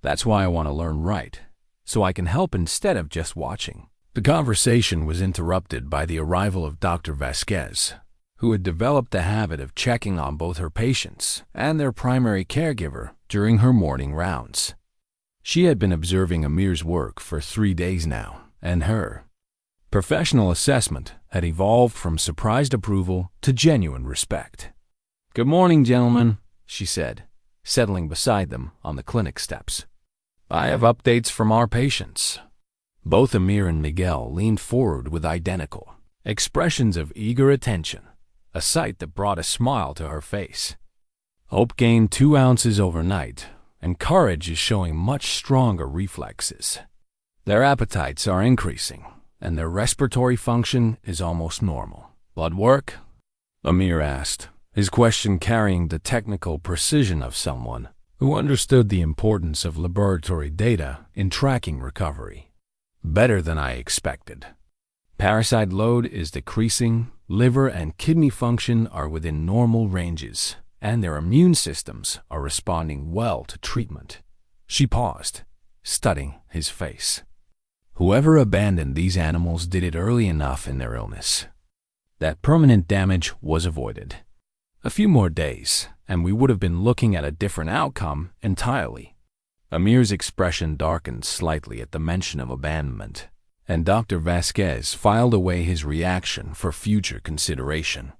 "That's why I want to learn right, so I can help instead of just watching." The conversation was interrupted by the arrival of Dr. Vasquez, who had developed the habit of checking on both her patients and their primary caregiver during her morning rounds. She had been observing Amir's work for 3 days now, and her professional assessment had evolved from surprised approval to genuine respect. "Good morning, gentlemen," she said, settling beside them on the clinic steps. "I have updates from our patients." Both Amir and Miguel leaned forward with identical expressions of eager attention, a sight that brought a smile to her face. Hope gained 2 ounces overnight, and Courage is showing much stronger reflexes. Their appetites are increasing, and their respiratory function is almost normal. "Blood work?" Amir asked, his question carrying the technical precision of someone who understood the importance of laboratory data in tracking recovery. "Better than I expected. Parasite load is decreasing, liver and kidney function are within normal ranges, and their immune systems are responding well to treatment." She paused, studying his face. Whoever abandoned these animals did it early enough in their illness. That permanent damage was avoided. A few more days, and we would have been looking at a different outcome entirely. Amir's expression darkened slightly at the mention of abandonment, and Dr. Vasquez filed away his reaction for future consideration.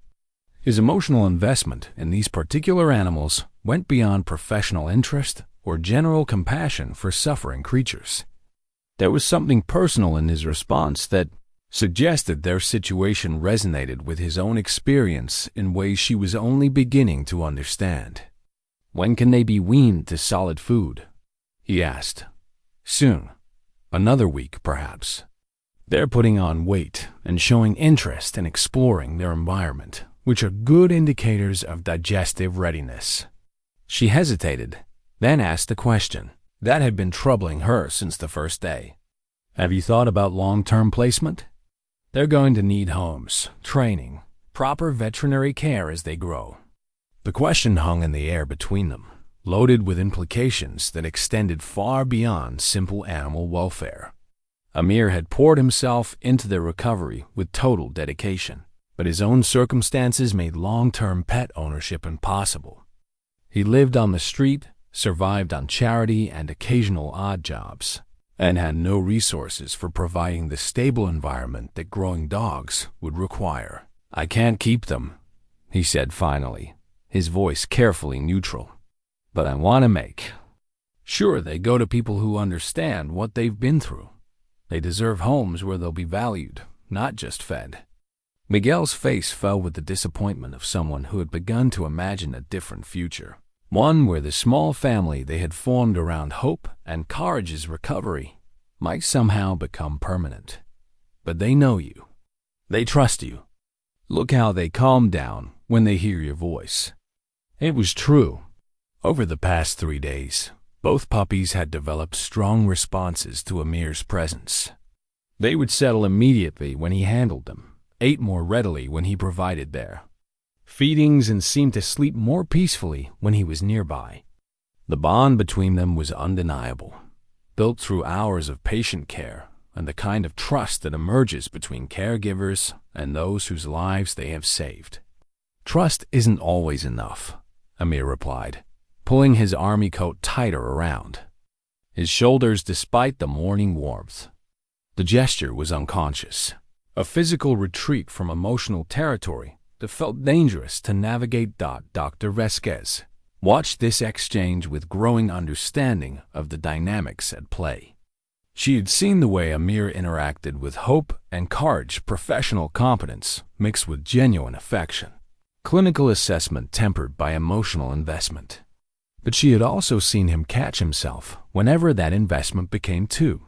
His emotional investment in these particular animals went beyond professional interest or general compassion for suffering creatures. There was something personal in his response that suggested their situation resonated with his own experience in ways she was only beginning to understand. "When can they be weaned to solid food?" he asked. "Soon. Another week, perhaps. They're putting on weight and showing interest in exploring their environment, which are good indicators of digestive readiness." She hesitated, then asked a question that had been troubling her since the first day. "Have you thought about long-term placement? They're going to need homes, training, proper veterinary care as they grow." The question hung in the air between them, loaded with implications that extended far beyond simple animal welfare. Amir had poured himself into their recovery with total dedication, but his own circumstances made long-term pet ownership impossible. He lived on the street, survived on charity and occasional odd jobs, and had no resources for providing the stable environment that growing dogs would require. "I can't keep them," he said finally, his voice carefully neutral. "But I want to make sure they go to people who understand what they've been through. They deserve homes where they'll be valued, not just fed." Miguel's face fell with the disappointment of someone who had begun to imagine a different future. One where the small family they had formed around Hope and Courage's recovery might somehow become permanent. "But they know you. They trust you. Look how they calm down when they hear your voice." It was true. Over the past 3 days, both puppies had developed strong responses to Amir's presence. They would settle immediately when he handled them, ate more readily when he provided their feedings, and seemed to sleep more peacefully when he was nearby. The bond between them was undeniable, built through hours of patient care and the kind of trust that emerges between caregivers and those whose lives they have saved. "Trust isn't always enough," Amir replied, pulling his army coat tighter around his shoulders despite the morning warmth. The gesture was unconscious, a physical retreat from emotional territory that felt dangerous to navigate. Dr. Vasquez watched this exchange with growing understanding of the dynamics at play. She had seen the way Amir interacted with Hope and Courage, professional competence mixed with genuine affection, clinical assessment tempered by emotional investment. But she had also seen him catch himself whenever that investment became too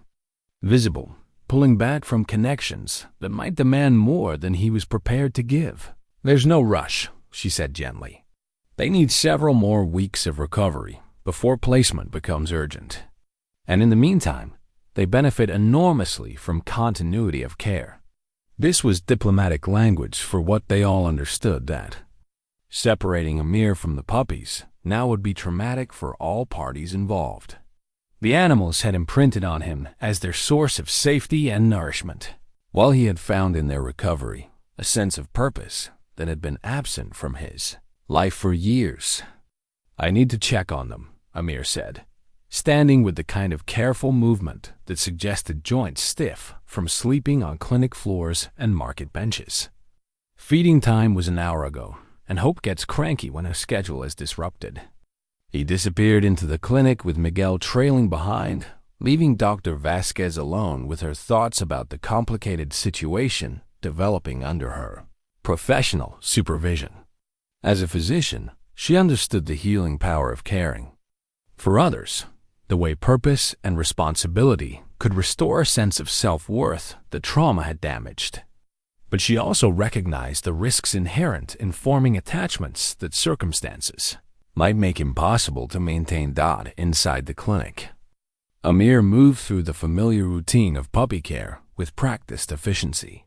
visible, pulling back from connections that might demand more than he was prepared to give. "There's no rush," she said gently. "They need several more weeks of recovery before placement becomes urgent. And in the meantime, they benefit enormously from continuity of care." This was diplomatic language for what they all understood, that separating Amir from the puppies now would be traumatic for all parties involved. The animals had imprinted on him as their source of safety and nourishment, while he had found in their recovery a sense of purpose that had been absent from his life for years. "I need to check on them," Amir said, standing with the kind of careful movement that suggested joints stiff from sleeping on clinic floors and market benches. Feeding time was an hour ago, and Hope gets cranky when her schedule is disrupted. He disappeared into the clinic with Miguel trailing behind, leaving Dr. Vasquez alone with her thoughts about the complicated situation developing under her professional supervision. As a physician, she understood the healing power of caring for others, the way purpose and responsibility could restore a sense of self-worth that trauma had damaged. But she also recognized the risks inherent in forming attachments that circumstances might make impossible to maintain inside the clinic. Amir moved through the familiar routine of puppy care with practiced efficiency.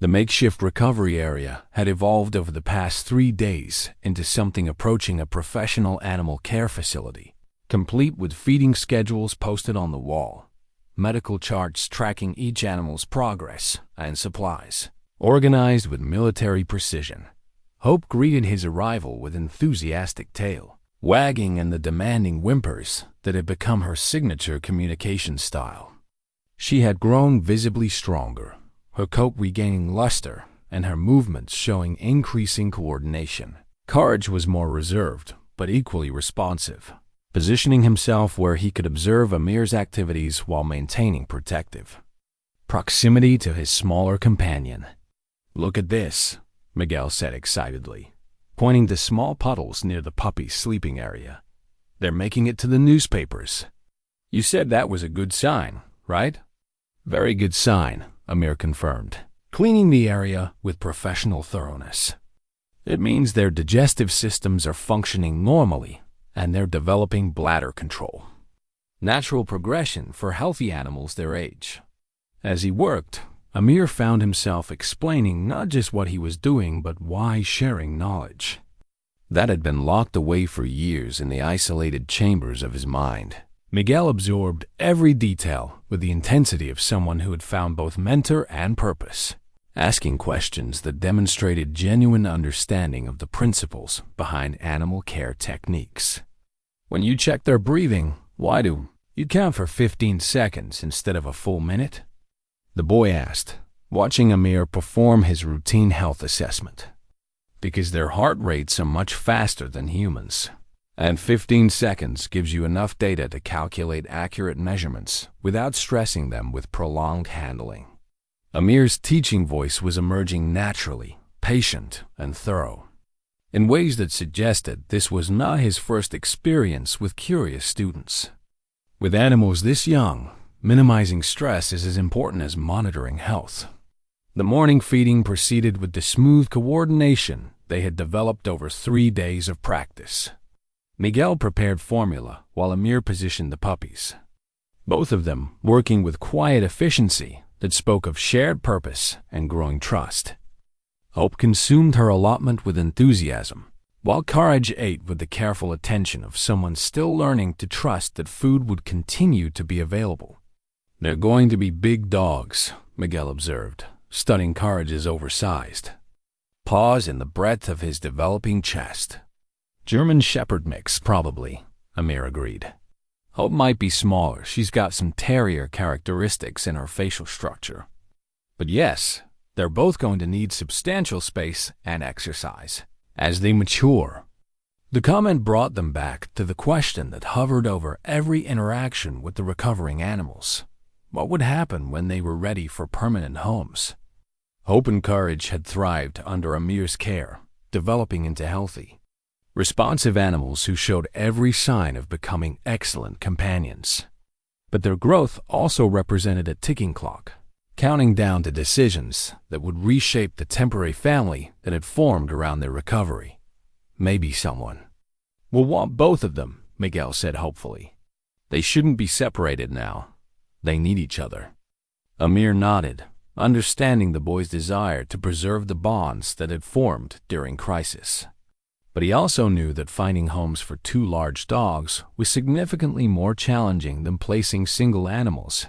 The makeshift recovery area had evolved over the past 3 days into something approaching a professional animal care facility, complete with feeding schedules posted on the wall, medical charts tracking each animal's progress, and supplies organized with military precision. Hope greeted his arrival with enthusiastic tail wagging and the demanding whimpers that had become her signature communication style. She had grown visibly stronger, her coat regaining luster and her movements showing increasing coordination. Courage was more reserved, but equally responsive, positioning himself where he could observe Amir's activities while maintaining protective proximity to his smaller companion. "Look at this," Miguel said excitedly, pointing to small puddles near the puppy's sleeping area. "They're making it to the newspapers." "You said that was a good sign, right?" "Very good sign," Amir confirmed, cleaning the area with professional thoroughness. "It means their digestive systems are functioning normally and they're developing bladder control. Natural progression for healthy animals their age." As he worked, Amir found himself explaining not just what he was doing, but why, sharing knowledge that had been locked away for years in the isolated chambers of his mind. Miguel absorbed every detail with the intensity of someone who had found both mentor and purpose, asking questions that demonstrated genuine understanding of the principles behind animal care techniques. "When you check their breathing, why do you count for 15 seconds instead of a full minute?" the boy asked, watching Amir perform his routine health assessment. "Because their heart rates are much faster than humans, and 15 seconds gives you enough data to calculate accurate measurements without stressing them with prolonged handling." Amir's teaching voice was emerging naturally, patient and thorough, in ways that suggested this was not his first experience with curious students. With animals this young, minimizing stress is as important as monitoring health. The morning feeding proceeded with the smooth coordination they had developed over 3 days of practice. Miguel prepared formula while Amir positioned the puppies, both of them working with quiet efficiency that spoke of shared purpose and growing trust. Hope consumed her allotment with enthusiasm, while Courage ate with the careful attention of someone still learning to trust that food would continue to be available. "They're going to be big dogs," Miguel observed, studying Courage's oversized paws in the breadth of his developing chest. "German Shepherd mix, probably," Amir agreed. "Hope might be smaller. She's got some terrier characteristics in her facial structure. But yes, they're both going to need substantial space and exercise as they mature." The comment brought them back to the question that hovered over every interaction with the recovering animals. What would happen when they were ready for permanent homes? Hope and Courage had thrived under Amir's care, developing into healthy, responsive animals who showed every sign of becoming excellent companions. But their growth also represented a ticking clock, counting down to decisions that would reshape the temporary family that had formed around their recovery. "Maybe someone will want both of them," Miguel said hopefully. "They shouldn't be separated now. They need each other." Amir nodded, understanding the boy's desire to preserve the bonds that had formed during crisis. But he also knew that finding homes for 2 large dogs was significantly more challenging than placing single animals,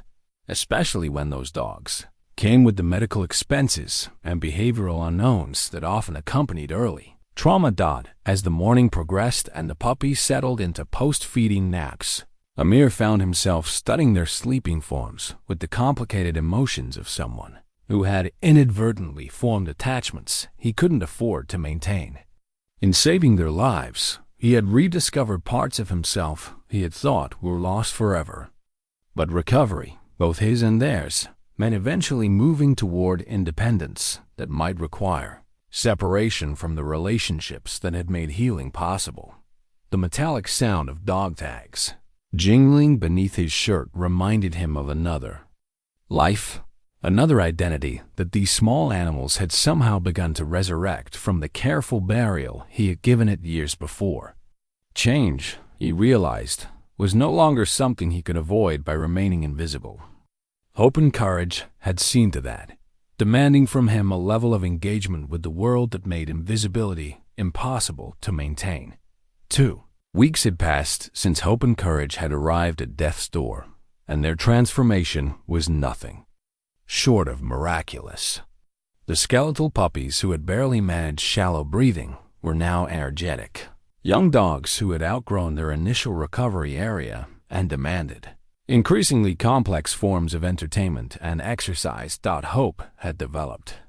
especially when those dogs came with the medical expenses and behavioral unknowns that often accompanied early trauma. As the morning progressed and the puppies settled into post-feeding naps, Amir found himself studying their sleeping forms with the complicated emotions of someone who had inadvertently formed attachments he couldn't afford to maintain. In saving their lives, he had rediscovered parts of himself he had thought were lost forever. But recovery, both his and theirs, meant eventually moving toward independence that might require separation from the relationships that had made healing possible. The metallic sound of dog tags jingling beneath his shirt reminded him of another life, another identity that these small animals had somehow begun to resurrect from the careful burial he had given it years before. Change, he realized, was no longer something he could avoid by remaining invisible. Hope and courage had seen to that, demanding from him a level of engagement with the world that made invisibility impossible to maintain. 2 weeks had passed since Hope and Courage had arrived at death's door, and their transformation was nothing short of miraculous. The skeletal puppies who had barely managed shallow breathing were now energetic. Young dogs who had outgrown their initial recovery area and demanded increasingly complex forms of entertainment and exercise. Hope had developed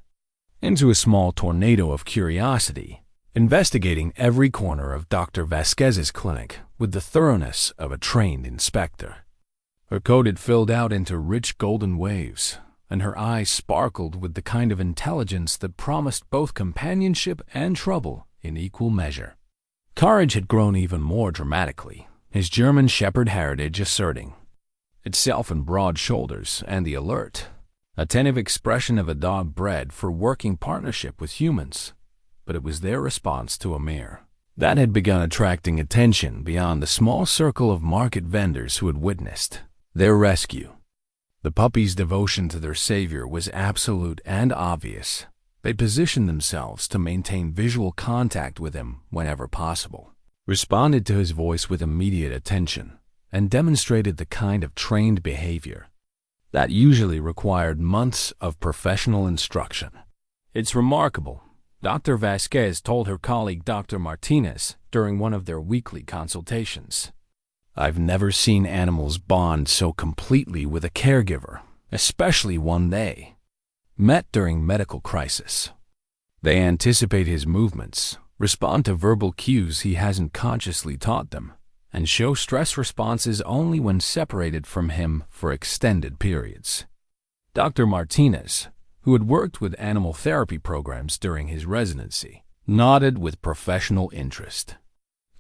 into a small tornado of curiosity, investigating every corner of Dr. Vasquez's clinic with the thoroughness of a trained inspector. Her coat had filled out into rich golden waves, and her eyes sparkled with the kind of intelligence that promised both companionship and trouble in equal measure. Courage had grown even more dramatically, his German Shepherd heritage asserting itself in broad shoulders and the alert, attentive expression of a dog bred for working partnership with humans. But it was their response to Amir that had begun attracting attention beyond the small circle of market vendors who had witnessed their rescue. The puppies' devotion to their savior was absolute and obvious. They positioned themselves to maintain visual contact with him whenever possible, responded to his voice with immediate attention, and demonstrated the kind of trained behavior that usually required months of professional instruction. "It's remarkable," Dr. Vasquez told her colleague Dr. Martinez during one of their weekly consultations. "I've never seen animals bond so completely with a caregiver, especially one they met during medical crisis. They anticipate his movements, respond to verbal cues he hasn't consciously taught them, and show stress responses only when separated from him for extended periods." Dr. Martinez, who had worked with animal therapy programs during his residency, nodded with professional interest.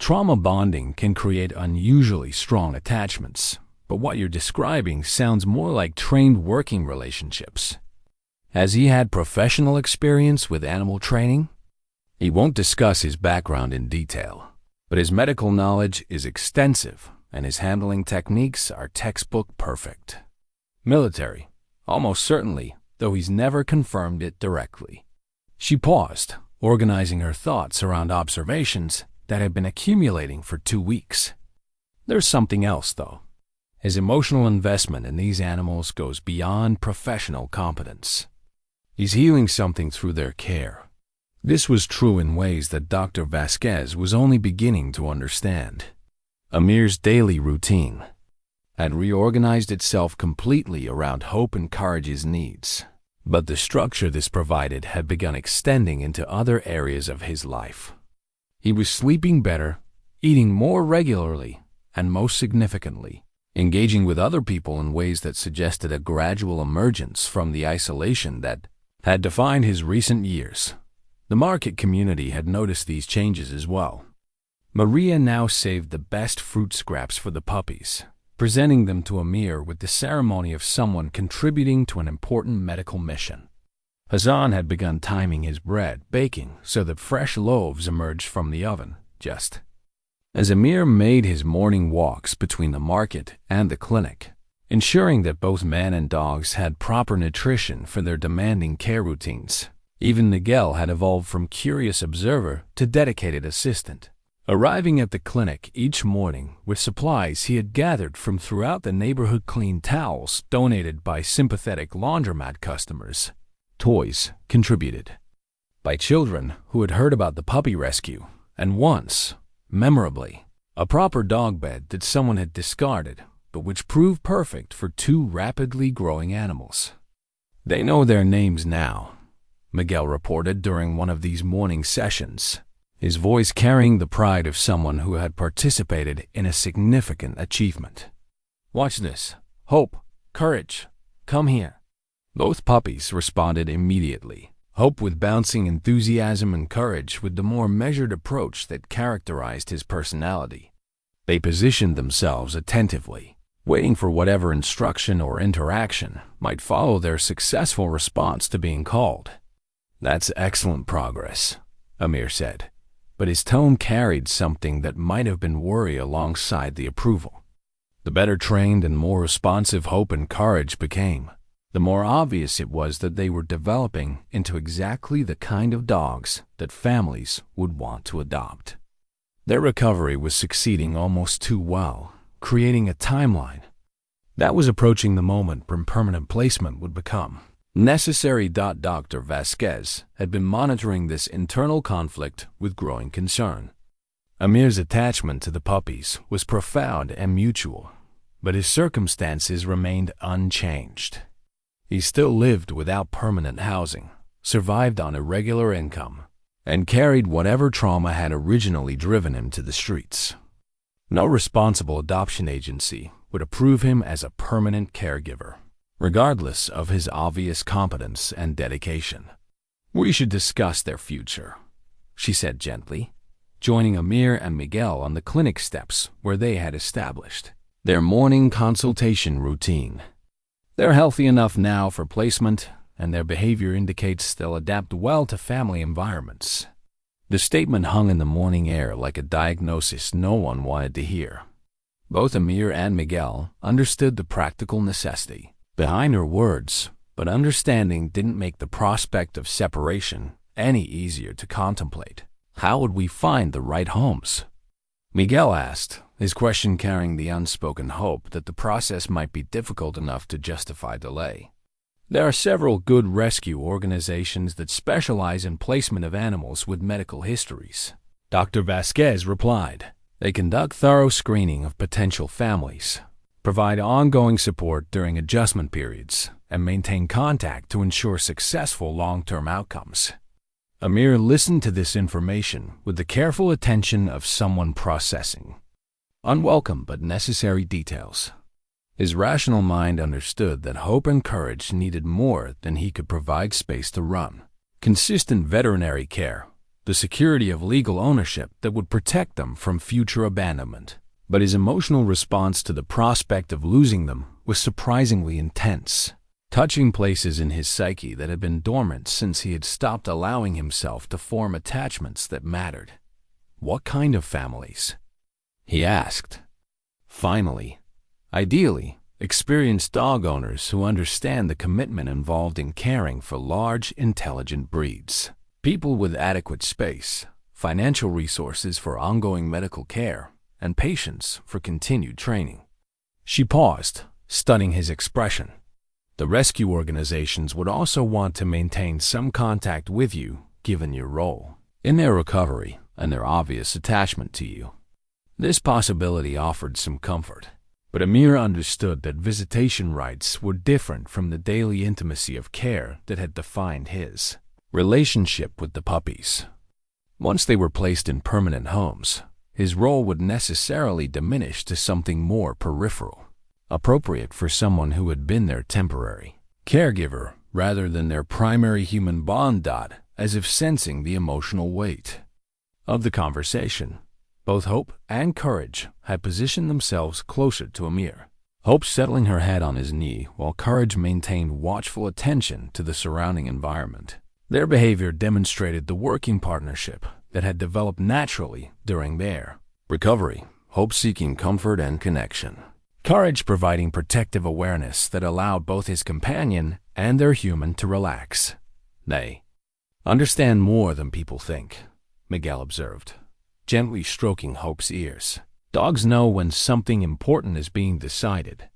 Trauma bonding can create unusually strong attachments, but what you're describing sounds more like trained working relationships. Has he had professional experience with animal training? He won't discuss his background in detail, but his medical knowledge is extensive and his handling techniques are textbook perfect. Military, almost certainly, though he's never confirmed it directly. She paused, organizing her thoughts around observations that had been accumulating for 2 weeks. There's something else, though. His emotional investment in these animals goes beyond professional competence. He's healing something through their care. This was true in ways that Dr. Vasquez was only beginning to understand. Amir's daily routine had reorganized itself completely around Hope and Courage's needs, but the structure this provided had begun extending into other areas of his life. He was sleeping better, eating more regularly, and most significantly, engaging with other people in ways that suggested a gradual emergence from the isolation that had defined his recent years. The market community had noticed these changes as well. Maria now saved the best fruit scraps for the puppies, presenting them to Amir with the ceremony of someone contributing to an important medical mission. Hassan had begun timing his bread baking so that fresh loaves emerged from the oven, just as Amir made his morning walks between the market and the clinic, ensuring that both men and dogs had proper nutrition for their demanding care routines. Even Nigel had evolved from curious observer to dedicated assistant. Arriving at the clinic each morning with supplies he had gathered from throughout the neighborhood, clean towels donated by sympathetic laundromat customers, toys contributed by children who had heard about the puppy rescue, and once, memorably, a proper dog bed that someone had discarded, but which proved perfect for two rapidly growing animals. "They know their names now," Miguel reported during one of these morning sessions, his voice carrying the pride of someone who had participated in a significant achievement. "Watch this. Hope, courage, come here." Both puppies responded immediately, Hope with bouncing enthusiasm and courage with the more measured approach that characterized his personality. They positioned themselves attentively, waiting for whatever instruction or interaction might follow their successful response to being called. "That's excellent progress," Amir said, but his tone carried something that might have been worry alongside the approval. The better trained and more responsive Hope and Courage became, the more obvious it was that they were developing into exactly the kind of dogs that families would want to adopt. Their recovery was succeeding almost too well, creating a timeline that was approaching the moment when permanent placement would become necessary. Dr. Vasquez had been monitoring this internal conflict with growing concern. Amir's attachment to the puppies was profound and mutual, but his circumstances remained unchanged. He still lived without permanent housing, survived on irregular income, and carried whatever trauma had originally driven him to the streets. No responsible adoption agency would approve him as a permanent caregiver, regardless of his obvious competence and dedication. "We should discuss their future," she said gently, joining Amir and Miguel on the clinic steps where they had established their morning consultation routine. "They're healthy enough now for placement, and their behavior indicates they'll adapt well to family environments." The statement hung in the morning air like a diagnosis no one wanted to hear. Both Amir and Miguel understood the practical necessity behind her words, but understanding didn't make the prospect of separation any easier to contemplate. "How would we find the right homes?" Miguel asked, his question carrying the unspoken hope that the process might be difficult enough to justify delay. "There are several good rescue organizations that specialize in placement of animals with medical histories," Dr. Vasquez replied. "They conduct thorough screening of potential families, provide ongoing support during adjustment periods, and maintain contact to ensure successful long-term outcomes." Amir listened to this information with the careful attention of someone processing unwelcome but necessary details. His rational mind understood that Hope and Courage needed more than he could provide space to run. Consistent veterinary care, the security of legal ownership that would protect them from future abandonment. But his emotional response to the prospect of losing them was surprisingly intense, touching places in his psyche that had been dormant since he had stopped allowing himself to form attachments that mattered. "What kind of families?" he asked. "Finally, ideally, experienced dog owners who understand the commitment involved in caring for large, intelligent breeds. People with adequate space, financial resources for ongoing medical care, and patience for continued training." She paused, studying his expression. "The rescue organizations would also want to maintain some contact with you, given your role in their recovery and their obvious attachment to you." This possibility offered some comfort, but Amir understood that visitation rights were different from the daily intimacy of care that had defined his relationship with the puppies. Once they were placed in permanent homes, his role would necessarily diminish to something more peripheral, appropriate for someone who had been their temporary caregiver rather than their primary human bond. As if sensing the emotional weight of the conversation, both Hope and Courage had positioned themselves closer to Amir, Hope settling her head on his knee while Courage maintained watchful attention to the surrounding environment. Their behavior demonstrated the working partnership that had developed naturally during their recovery, Hope seeking comfort and connection, Courage providing protective awareness that allowed both his companion and their human to relax. "They understand more than people think," Miguel observed, gently stroking Hope's ears. Dogs know when something important is being decided.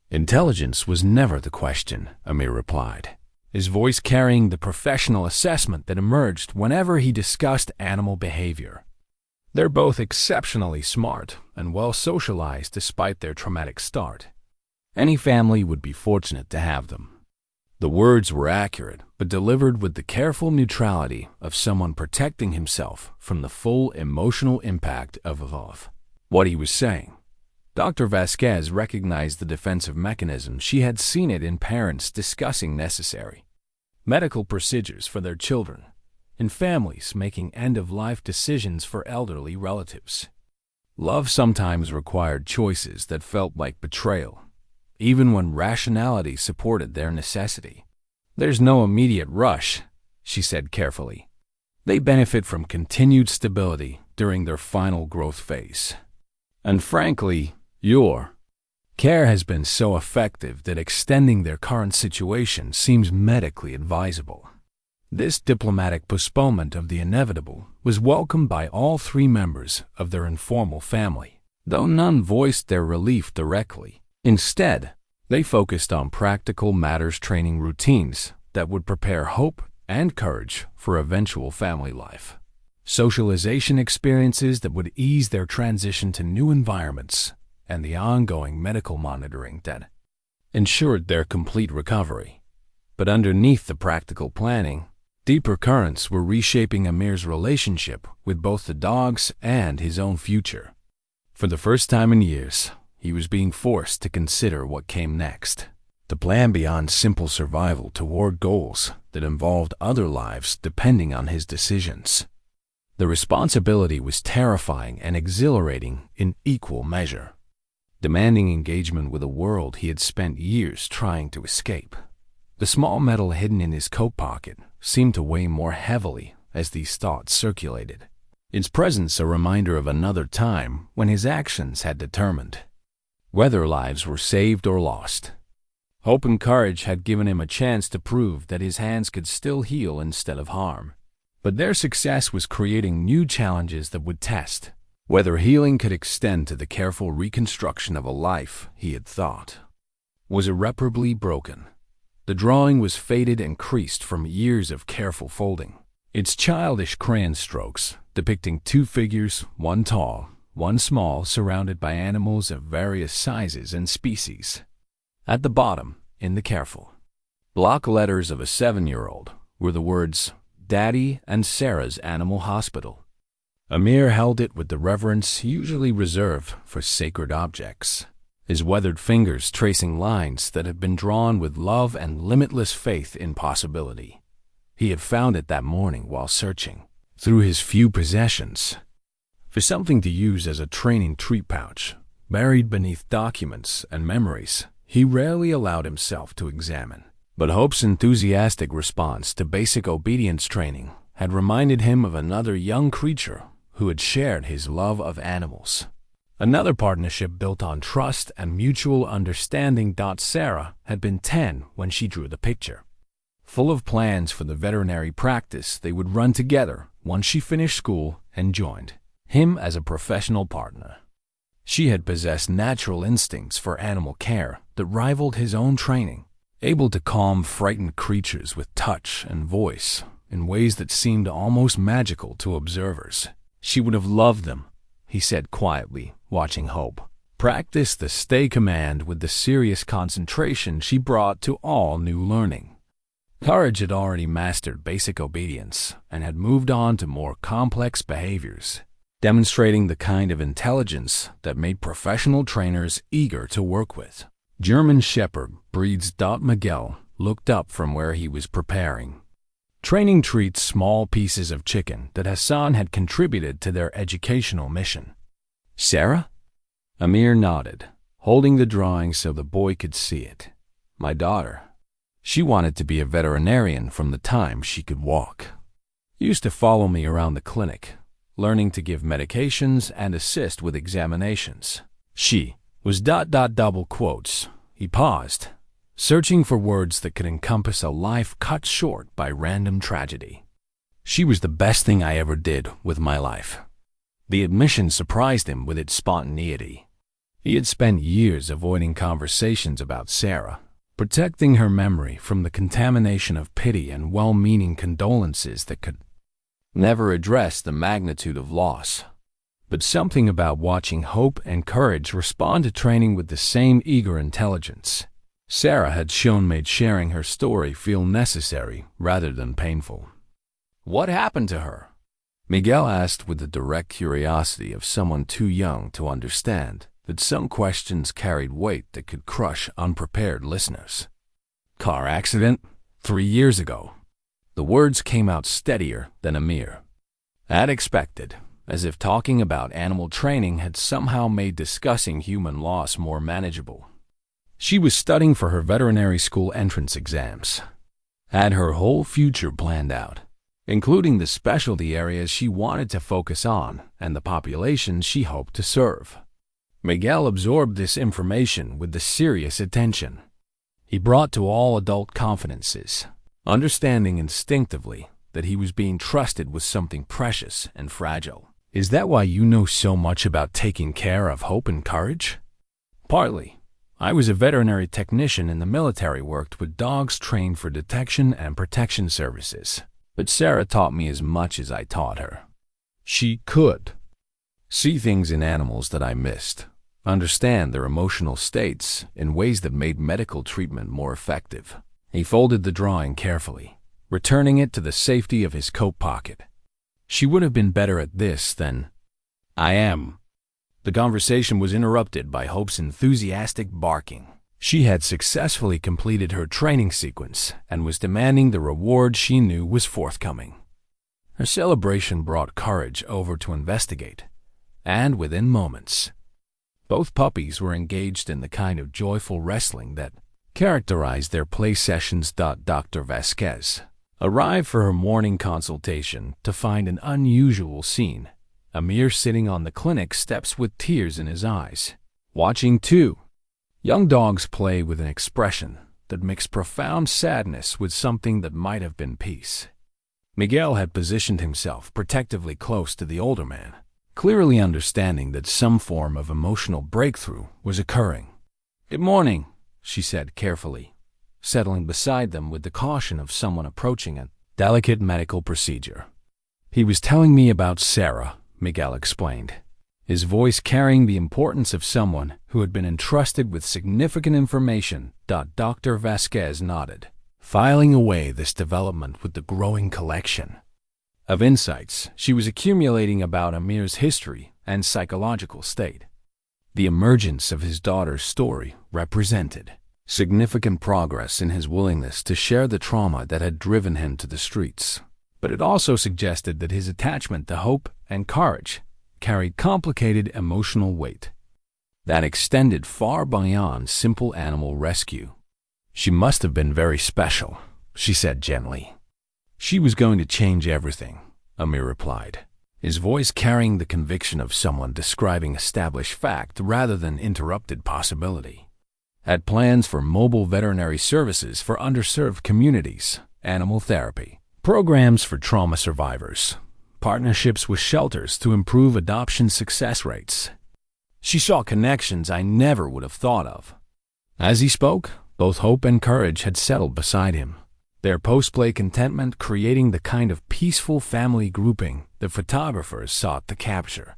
Intelligence was never the question, Amir replied, his voice carrying the professional assessment that emerged whenever he discussed animal behavior. They're both exceptionally smart and well socialized despite their traumatic start. Any family would be fortunate to have them. The words were accurate, but delivered with the careful neutrality of someone protecting himself from the full emotional impact of what he was saying. Dr. Vasquez recognized the defensive mechanism. She had seen it in parents discussing necessary medical procedures for their children, in families making end-of-life decisions for elderly relatives. Love sometimes required choices that felt like betrayal, even when rationality supported their necessity. There's no immediate rush, she said carefully. They benefit from continued stability during their final growth phase. And frankly, your care has been so effective that extending their current situation seems medically advisable. This diplomatic postponement of the inevitable was welcomed by all three members of their informal family, though none voiced their relief directly. Instead, they focused on practical matters, training routines that would prepare Hope and Courage for eventual family life, socialization experiences that would ease their transition to new environments, and the ongoing medical monitoring that ensured their complete recovery. But underneath the practical planning, deeper currents were reshaping Amir's relationship with both the dogs and his own future. For the first time in years, he was being forced to consider what came next, to plan beyond simple survival toward goals that involved other lives depending on his decisions. The responsibility was terrifying and exhilarating in equal measure, demanding engagement with a world he had spent years trying to escape. The small medal hidden in his coat pocket seemed to weigh more heavily as these thoughts circulated, its presence a reminder of another time when his actions had determined whether lives were saved or lost. Hope and Courage had given him a chance to prove that his hands could still heal instead of harm. But their success was creating new challenges that would test whether healing could extend to the careful reconstruction of a life he had thought was irreparably broken. The drawing was faded and creased from years of careful folding, its childish crayon strokes depicting two figures, one tall, one small, surrounded by animals of various sizes and species. At the bottom, in the careful block letters of a 7-year-old, were the words, "Daddy and Sarah's Animal Hospital." Amir held it with the reverence usually reserved for sacred objects, his weathered fingers tracing lines that had been drawn with love and limitless faith in possibility. He had found it that morning while searching through his few possessions for something to use as a training treat pouch, buried beneath documents and memories he rarely allowed himself to examine. But Hope's enthusiastic response to basic obedience training had reminded him of another young creature who had shared his love of animals. Another partnership built on trust and mutual understanding. Sarah had been 10 when she drew the picture, full of plans for the veterinary practice they would run together once she finished school and joined him as a professional partner. She had possessed natural instincts for animal care that rivaled his own training, able to calm frightened creatures with touch and voice in ways that seemed almost magical to observers. She would have loved them, he said quietly, watching Hope practice the stay command with the serious concentration she brought to all new learning. Courage had already mastered basic obedience and had moved on to more complex behaviors, demonstrating the kind of intelligence that made professional trainers eager to work with. German Shepherd breeds. Miguel looked up from where he was preparing training treats, small pieces of chicken that Hassan had contributed to their educational mission. "Sarah?" Amir nodded, holding the drawing so the boy could see it. "My daughter. She wanted to be a veterinarian from the time she could walk. Used to follow me around the clinic, learning to give medications and assist with examinations. She was double quotes." He paused, searching for words that could encompass a life cut short by random tragedy. "She was the best thing I ever did with my life." The admission surprised him with its spontaneity. He had spent years avoiding conversations about Sarah, protecting her memory from the contamination of pity and well-meaning condolences that could never address the magnitude of loss. But something about watching Hope and Courage respond to training with the same eager intelligence Sarah had shown made sharing her story feel necessary rather than painful. "What happened to her?" Miguel asked with the direct curiosity of someone too young to understand that some questions carried weight that could crush unprepared listeners. "Car accident 3 years ago." The words came out steadier than Amir had expected, as if talking about animal training had somehow made discussing human loss more manageable. She was studying for her veterinary school entrance exams, had her whole future planned out, including the specialty areas she wanted to focus on and the populations she hoped to serve. Miguel absorbed this information with the serious attention he brought to all adult confidences, understanding instinctively that he was being trusted with something precious and fragile. "Is that why you know so much about taking care of Hope and Courage?" "Partly. I was a veterinary technician in the military, worked with dogs trained for detection and protection services. But Sarah taught me as much as I taught her. She could see things in animals that I missed, understand their emotional states in ways that made medical treatment more effective." He folded the drawing carefully, returning it to the safety of his coat pocket. "She would have been better at this than I am." The conversation was interrupted by Hope's enthusiastic barking. She had successfully completed her training sequence and was demanding the reward she knew was forthcoming. Her celebration brought Courage over to investigate, and within moments, both puppies were engaged in the kind of joyful wrestling that characterized their play sessions. Dr. Vasquez arrived for her morning consultation to find an unusual scene. Amir sitting on the clinic steps with tears in his eyes, watching two young dogs play with an expression that mixed profound sadness with something that might have been peace. Miguel had positioned himself protectively close to the older man, clearly understanding that some form of emotional breakthrough was occurring. "Good morning," she said carefully, settling beside them with the caution of someone approaching a delicate medical procedure. "He was telling me about Sarah," Miguel explained, his voice carrying the importance of someone who had been entrusted with significant information. Dr. Vasquez nodded, filing away this development with the growing collection of insights she was accumulating about Amir's history and psychological state. The emergence of his daughter's story represented significant progress in his willingness to share the trauma that had driven him to the streets. But it also suggested that his attachment to Hope and Courage carried complicated emotional weight that extended far beyond simple animal rescue. "She must have been very special," she said gently. "She was going to change everything," Amir replied, his voice carrying the conviction of someone describing established fact rather than interrupted possibility. "Had plans for mobile veterinary services for underserved communities, animal therapy, programs for trauma survivors, partnerships with shelters to improve adoption success rates. She saw connections I never would have thought of." As he spoke, both Hope and Courage had settled beside him, their post-play contentment creating the kind of peaceful family grouping the photographers sought to capture.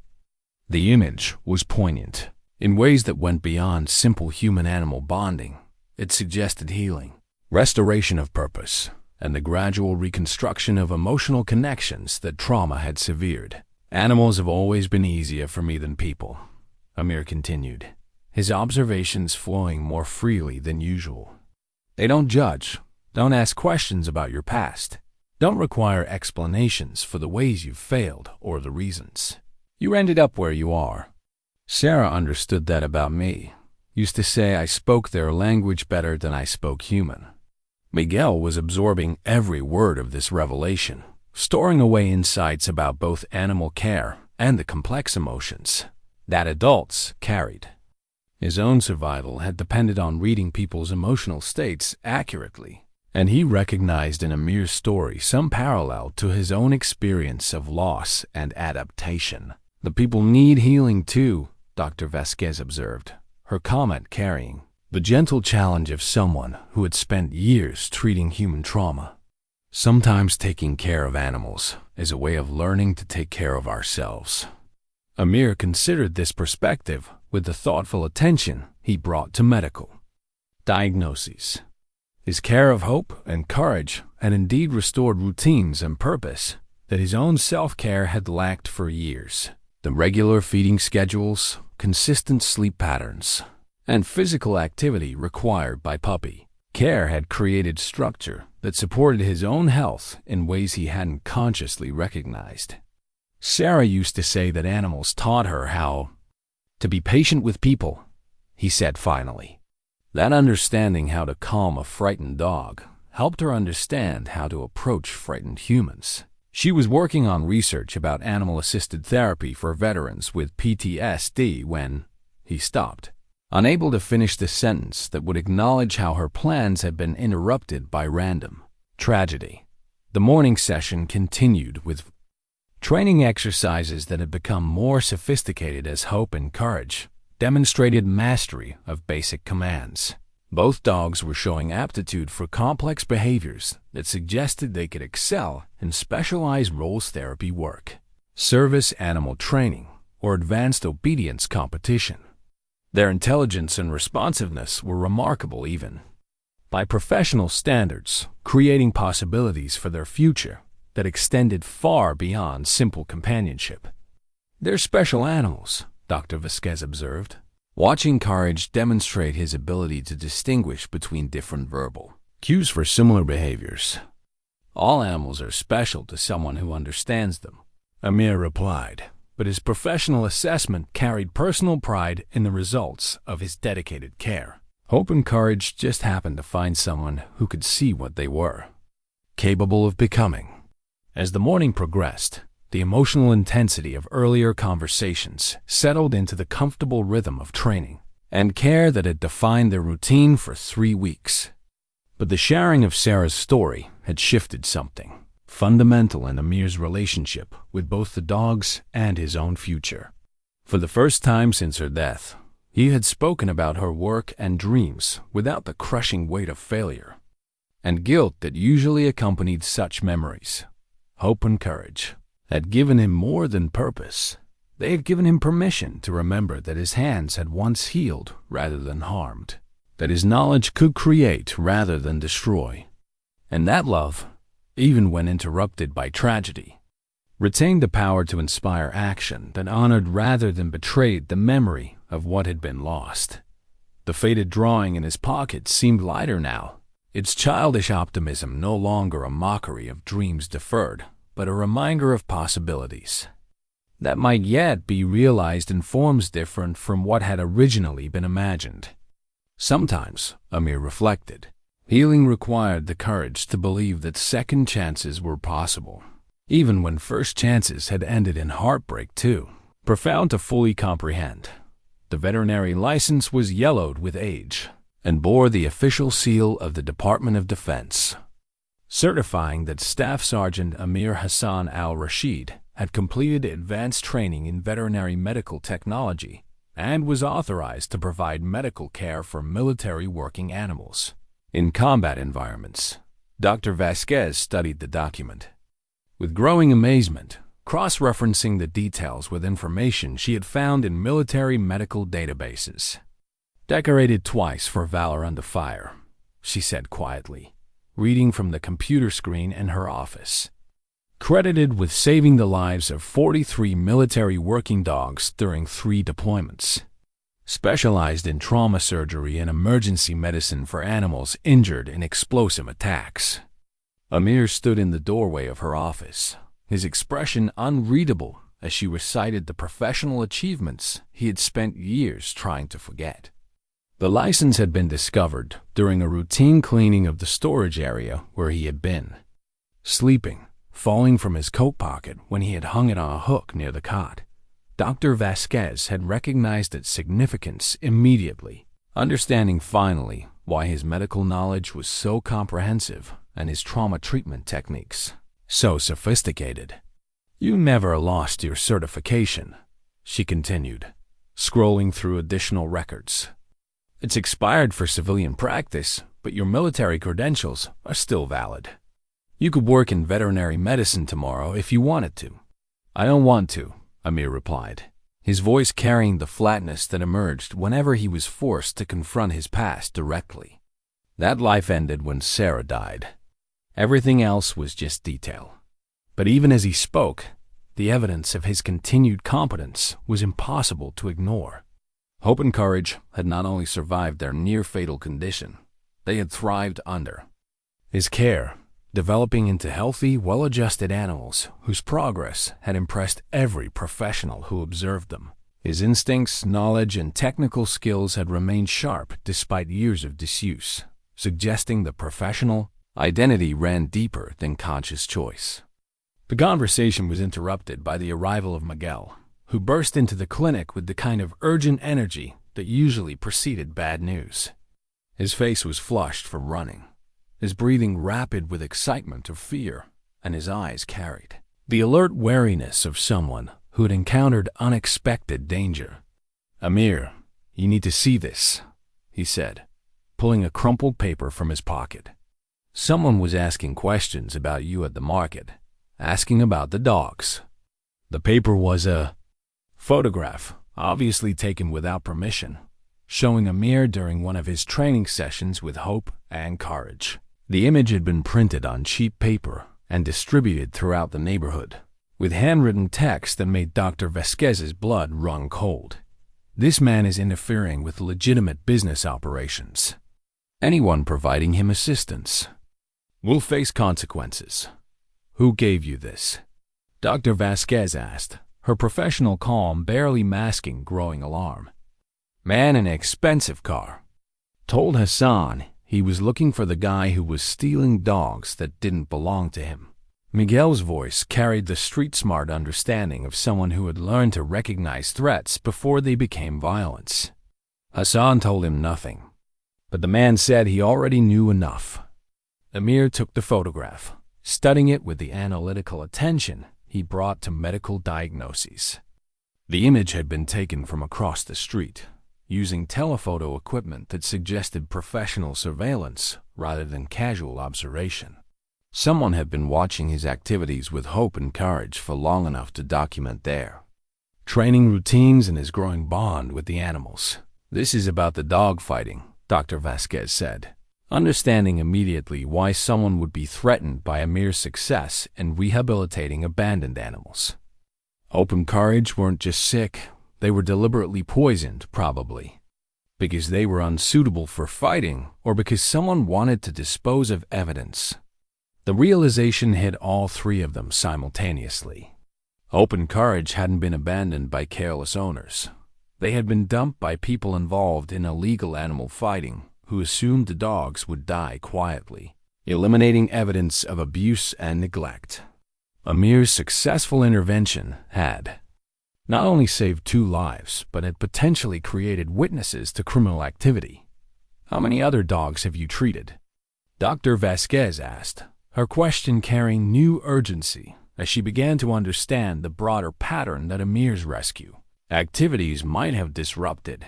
The image was poignant in ways that went beyond simple human-animal bonding. It suggested healing, restoration of purpose, and the gradual reconstruction of emotional connections that trauma had severed. "Animals have always been easier for me than people," Amir continued, his observations flowing more freely than usual. "They don't judge, don't ask questions about your past, don't require explanations for the ways you've failed or the reasons you ended up where you are. Sarah understood that about me, used to say I spoke their language better than I spoke human." Miguel was absorbing every word of this revelation, storing away insights about both animal care and the complex emotions that adults carried. His own survival had depended on reading people's emotional states accurately, and he recognized in Amir's story some parallel to his own experience of loss and adaptation. The people need healing too, Dr. Vasquez observed, her comment carrying the gentle challenge of someone who had spent years treating human trauma. Sometimes taking care of animals is a way of learning to take care of ourselves. Amir considered this perspective with the thoughtful attention he brought to medical diagnoses. His care of hope and courage had indeed restored routines and purpose that his own self-care had lacked for years. The regular feeding schedules, consistent sleep patterns, and physical activity required by puppy care had created structure that supported his own health in ways he hadn't consciously recognized. Sarah used to say that animals taught her how to be patient with people, he said finally. That understanding how to calm a frightened dog helped her understand how to approach frightened humans. She was working on research about animal-assisted therapy for veterans with PTSD when he stopped, unable to finish the sentence that would acknowledge how her plans had been interrupted by random tragedy. The morning session continued with training exercises that had become more sophisticated as hope and courage demonstrated mastery of basic commands. Both dogs were showing aptitude for complex behaviors that suggested they could excel in specialized roles therapy work, service animal training, or advanced obedience competition. Their intelligence and responsiveness were remarkable even by professional standards, creating possibilities for their future that extended far beyond simple companionship. They're special animals, Dr. Vasquez observed, watching Courage demonstrate his ability to distinguish between different verbal cues for similar behaviors. All animals are special to someone who understands them, Amir replied, but his professional assessment carried personal pride in the results of his dedicated care. Hope and Courage just happened to find someone who could see what they were capable of becoming. As the morning progressed, the emotional intensity of earlier conversations settled into the comfortable rhythm of training and care that had defined their routine for 3 weeks. But the sharing of Sarah's story had shifted something fundamental in Amir's relationship with both the dogs and his own future. For the first time since her death, he had spoken about her work and dreams without the crushing weight of failure and guilt that usually accompanied such memories. Hope and Courage had given him more than purpose. They had given him permission to remember that his hands had once healed rather than harmed, that his knowledge could create rather than destroy, and that love, even when interrupted by tragedy, retained the power to inspire action that honored rather than betrayed the memory of what had been lost. The faded drawing in his pocket seemed lighter now, its childish optimism no longer a mockery of dreams deferred, but a reminder of possibilities that might yet be realized in forms different from what had originally been imagined. Sometimes, Amir reflected, healing required the courage to believe that second chances were possible, even when first chances had ended in heartbreak too. Profound to fully comprehend. The veterinary license was yellowed with age and bore the official seal of the Department of Defense, certifying that Staff Sergeant Amir Hassan al-Rashid had completed advanced training in veterinary medical technology and was authorized to provide medical care for military working animals in combat environments. Dr. Vasquez studied the document with growing amazement, cross-referencing the details with information she had found in military medical databases. Decorated twice for valor under fire, she said quietly, reading from the computer screen in her office. Credited with saving the lives of 43 military working dogs during 3 deployments. Specialized in trauma surgery and emergency medicine for animals injured in explosive attacks. Amir stood in the doorway of her office, his expression unreadable as she recited the professional achievements he had spent years trying to forget. The license had been discovered during a routine cleaning of the storage area where he had been sleeping, falling from his coat pocket when he had hung it on a hook near the cot. Dr. Vasquez had recognized its significance immediately, understanding finally why his medical knowledge was so comprehensive and his trauma treatment techniques so sophisticated. "You never lost your certification," she continued, scrolling through additional records. It's expired for civilian practice, but your military credentials are still valid. You could work in veterinary medicine tomorrow if you wanted to. I don't want to, Amir replied, his voice carrying the flatness that emerged whenever he was forced to confront his past directly. That life ended when Sarah died. Everything else was just detail. But even as he spoke, the evidence of his continued competence was impossible to ignore. Hope and Courage had not only survived their near-fatal condition, they had thrived under his care, developing into healthy, well-adjusted animals whose progress had impressed every professional who observed them. His instincts, knowledge, and technical skills had remained sharp despite years of disuse, suggesting the professional identity ran deeper than conscious choice. The conversation was interrupted by the arrival of Miguel, who burst into the clinic with the kind of urgent energy that usually preceded bad news. His face was flushed from running, his breathing rapid with excitement or fear, and his eyes carried the alert wariness of someone who had encountered unexpected danger. Amir, you need to see this, he said, pulling a crumpled paper from his pocket. Someone was asking questions about you at the market, asking about the dogs. The paper was a photograph, obviously taken without permission, showing Amir during one of his training sessions with Hope and Courage. The image had been printed on cheap paper and distributed throughout the neighborhood, with handwritten text that made Dr. Vasquez's blood run cold. This man is interfering with legitimate business operations. Anyone providing him assistance will face consequences. Who gave you this? Dr. Vasquez asked, her professional calm barely masking growing alarm. Man in an expensive car. Told Hassan he was looking for the guy who was stealing dogs that didn't belong to him. Miguel's voice carried the street-smart understanding of someone who had learned to recognize threats before they became violence. Hassan told him nothing, but the man said he already knew enough. Amir took the photograph, studying it with the analytical attention he brought to medical diagnoses. The image had been taken from across the street, using telephoto equipment that suggested professional surveillance rather than casual observation. Someone had been watching his activities with Hope and Courage for long enough to document their training routines and his growing bond with the animals. This is about the dog fighting, Dr. Vasquez said, understanding immediately why someone would be threatened by Amir's success in rehabilitating abandoned animals. Hope and Courage weren't just sick, they were deliberately poisoned, probably, because they were unsuitable for fighting or because someone wanted to dispose of evidence. The realization hit all three of them simultaneously. Hope and Courage hadn't been abandoned by careless owners. They had been dumped by people involved in illegal animal fighting who assumed the dogs would die quietly, eliminating evidence of abuse and neglect. Amir's successful intervention had not only saved 2 lives, but had potentially created witnesses to criminal activity. How many other dogs have you treated? Dr. Vasquez asked, her question carrying new urgency as she began to understand the broader pattern that Amir's rescue activities might have disrupted.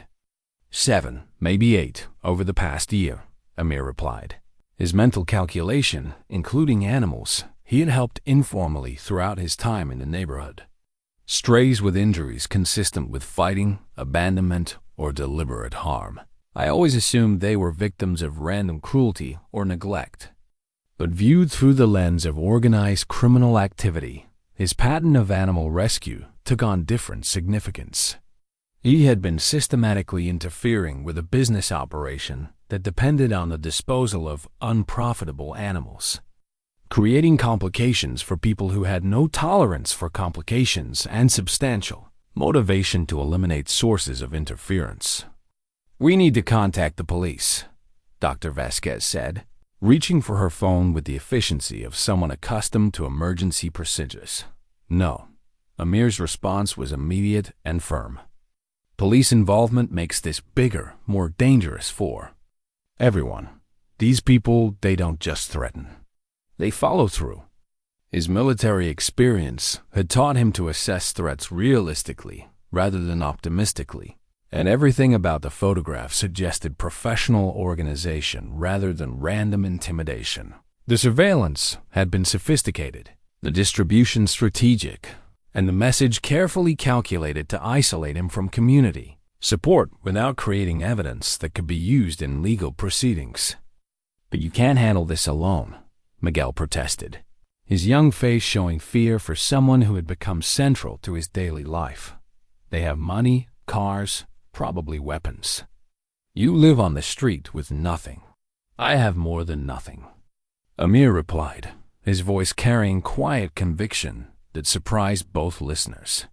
7, maybe 8, over the past year, Amir replied. His mental calculation, including animals, he had helped informally throughout his time in the neighborhood. Strays with injuries consistent with fighting, abandonment, or deliberate harm. I always assumed they were victims of random cruelty or neglect. But viewed through the lens of organized criminal activity, his pattern of animal rescue took on different significance. He had been systematically interfering with a business operation that depended on the disposal of unprofitable animals, creating complications for people who had no tolerance for complications and substantial motivation to eliminate sources of interference. We need to contact the police, Dr. Vasquez said, reaching for her phone with the efficiency of someone accustomed to emergency procedures. No. Amir's response was immediate and firm. Police involvement makes this bigger, more dangerous for everyone. These people, they don't just threaten. They follow through. His military experience had taught him to assess threats realistically rather than optimistically, and everything about the photograph suggested professional organization rather than random intimidation. The surveillance had been sophisticated, the distribution strategic, and the message carefully calculated to isolate him from community support without creating evidence that could be used in legal proceedings. "But you can't handle this alone," Miguel protested, his young face showing fear for someone who had become central to his daily life. "They have money, cars, probably weapons. You live on the street with nothing. I have more than nothing." Amir replied, his voice carrying quiet conviction that surprised both listeners.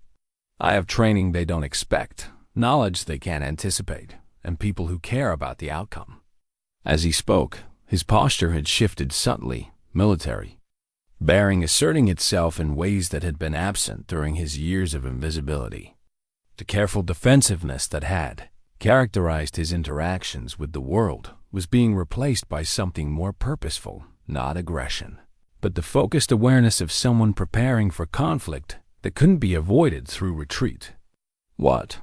"I have training they don't expect, knowledge they can't anticipate, and people who care about the outcome." As he spoke, his posture had shifted subtly, military, bearing asserting itself in ways that had been absent during his years of invisibility. The careful defensiveness that had characterized his interactions with the world was being replaced by something more purposeful, not aggression, but the focused awareness of someone preparing for conflict that couldn't be avoided through retreat. "What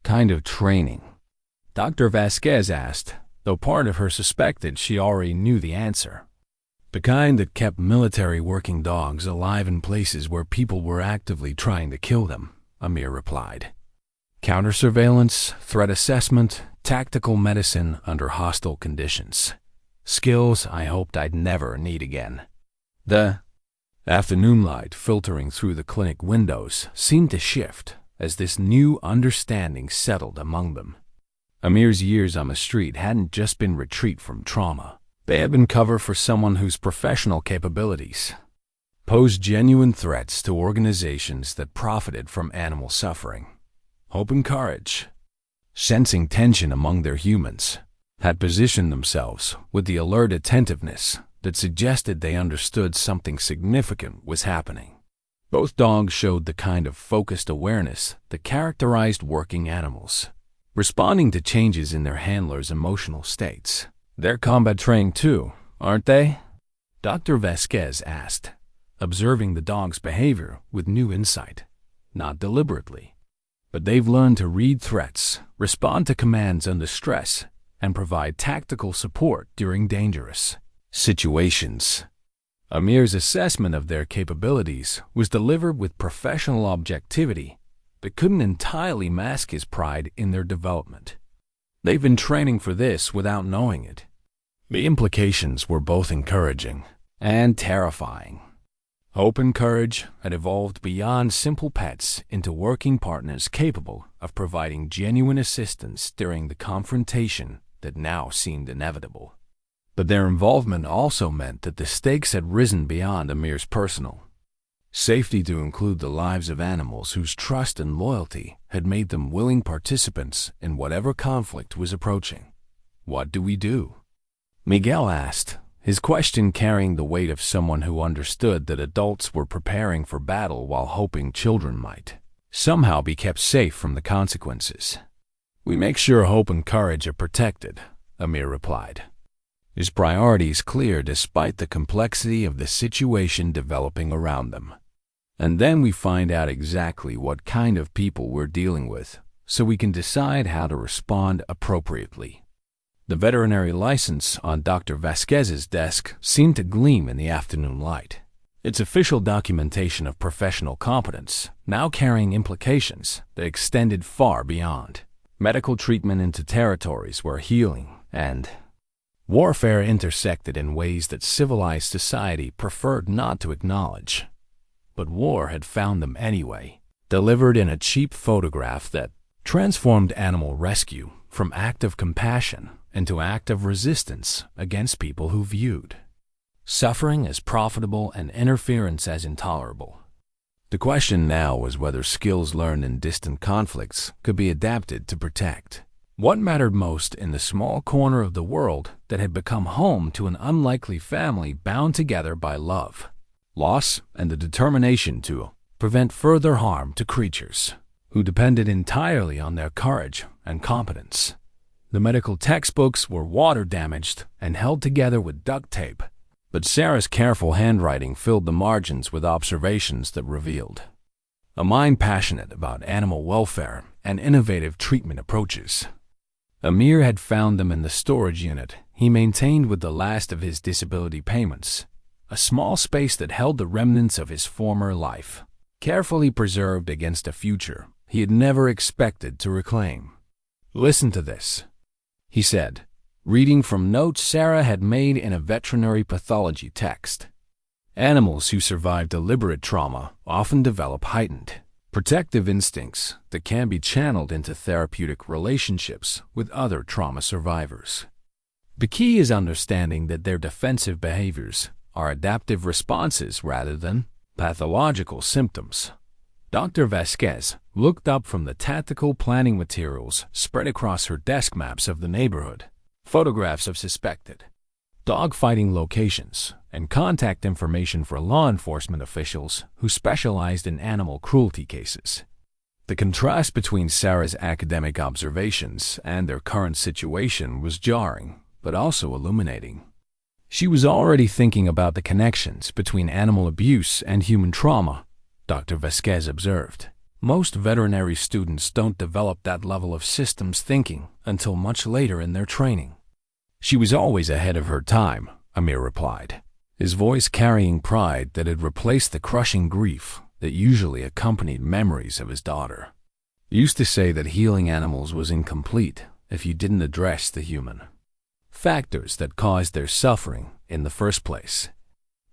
kind of training?" Dr. Vasquez asked, though part of her suspected she already knew the answer. "The kind that kept military working dogs alive in places where people were actively trying to kill them," Amir replied. "Counter-surveillance, threat assessment, tactical medicine under hostile conditions. Skills I hoped I'd never need again." The afternoon light filtering through the clinic windows seemed to shift as this new understanding settled among them. Amir's years on the street hadn't just been retreat from trauma. They had been cover for someone whose professional capabilities posed genuine threats to organizations that profited from animal suffering. Hope and Courage, sensing tension among their humans, had positioned themselves with the alert attentiveness that suggested they understood something significant was happening. Both dogs showed the kind of focused awareness that characterized working animals, responding to changes in their handlers' emotional states. "They're combat trained too, aren't they?" Dr. Vasquez asked, observing the dog's behavior with new insight. "Not deliberately, but they've learned to read threats, respond to commands under stress, and provide tactical support during dangerous situations." Amir's assessment of their capabilities was delivered with professional objectivity, but couldn't entirely mask his pride in their development. They've been training for this without knowing it. The implications were both encouraging and terrifying. Hope and Courage had evolved beyond simple pets into working partners capable of providing genuine assistance during the confrontation that now seemed inevitable. But their involvement also meant that the stakes had risen beyond Amir's personal safety to include the lives of animals whose trust and loyalty had made them willing participants in whatever conflict was approaching. "What do we do?" Miguel asked, his question carrying the weight of someone who understood that adults were preparing for battle while hoping children might somehow be kept safe from the consequences. "We make sure Hope and Courage are protected," Amir replied, his priorities clear despite the complexity of the situation developing around them. "And then we find out exactly what kind of people we're dealing with, so we can decide how to respond appropriately." The veterinary license on Dr. Vasquez's desk seemed to gleam in the afternoon light, its official documentation of professional competence now carrying implications that extended far beyond medical treatment into territories where healing and warfare intersected in ways that civilized society preferred not to acknowledge. But war had found them anyway, delivered in a cheap photograph that transformed animal rescue from act of compassion into act of resistance against people who viewed suffering as profitable and interference as intolerable. The question now was whether skills learned in distant conflicts could be adapted to protect what mattered most in the small corner of the world that had become home to an unlikely family bound together by love, loss, and the determination to prevent further harm to creatures who depended entirely on their courage and competence. The medical textbooks were water-damaged and held together with duct tape, but Sarah's careful handwriting filled the margins with observations that revealed a mind passionate about animal welfare and innovative treatment approaches. Amir had found them in the storage unit he maintained with the last of his disability payments, a small space that held the remnants of his former life, carefully preserved against a future he had never expected to reclaim. "Listen to this," he said, reading from notes Sarah had made in a veterinary pathology text. "Animals who survive deliberate trauma often develop heightened protective instincts that can be channeled into therapeutic relationships with other trauma survivors. The key is understanding that their defensive behaviors are adaptive responses rather than pathological symptoms." Dr. Vasquez looked up from the tactical planning materials spread across her desk. Maps of the neighborhood, photographs of suspected dogfighting locations, and contact information for law enforcement officials who specialized in animal cruelty cases. The contrast between Sarah's academic observations and their current situation was jarring, but also illuminating. She was already thinking about the connections between animal abuse and human trauma, Dr. Vasquez observed. "Most veterinary students don't develop that level of systems thinking until much later in their training." "She was always ahead of her time," Amir replied, his voice carrying pride that had replaced the crushing grief that usually accompanied memories of his daughter. "He used to say that healing animals was incomplete if you didn't address the human factors that caused their suffering in the first place."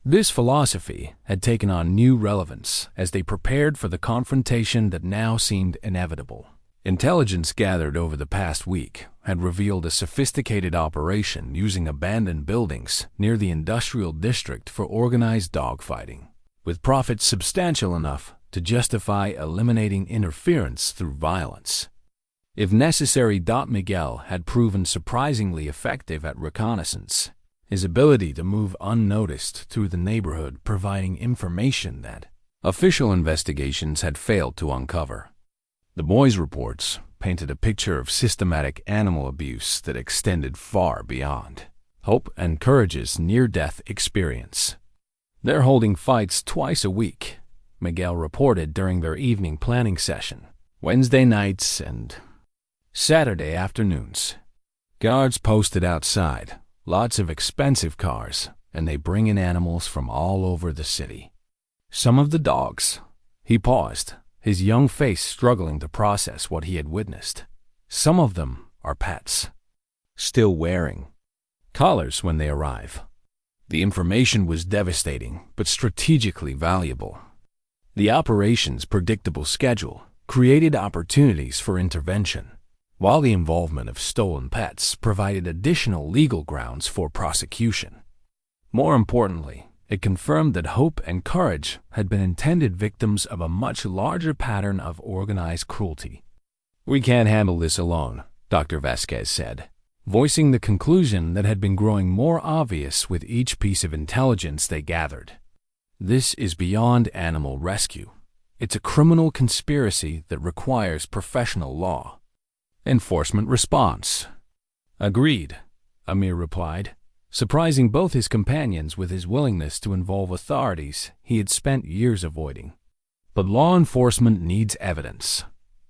This philosophy had taken on new relevance as they prepared for the confrontation that now seemed inevitable. Intelligence gathered over the past week had revealed a sophisticated operation using abandoned buildings near the industrial district for organized dogfighting, with profits substantial enough to justify eliminating interference through violence. If necessary, Miguel had proven surprisingly effective at reconnaissance, his ability to move unnoticed through the neighborhood providing information that official investigations had failed to uncover. The boys' reports painted a picture of systematic animal abuse that extended far beyond Hope and Courage's near-death experience. "They're holding fights twice a week," Miguel reported during their evening planning session, "Wednesday nights and Saturday afternoons. Guards posted outside, lots of expensive cars, and they bring in animals from all over the city. Some of the dogs," he paused, his young face struggling to process what he had witnessed. "Some of them are pets, still wearing collars when they arrive." The information was devastating, but strategically valuable. The operation's predictable schedule created opportunities for intervention, while the involvement of stolen pets provided additional legal grounds for prosecution. More importantly, it confirmed that Hope and Courage had been intended victims of a much larger pattern of organized cruelty. "We can't handle this alone," Dr. Vasquez said, voicing the conclusion that had been growing more obvious with each piece of intelligence they gathered. "This is beyond animal rescue. It's a criminal conspiracy that requires professional law enforcement response." "Agreed," Amir replied, surprising both his companions with his willingness to involve authorities he had spent years avoiding. "But law enforcement needs evidence,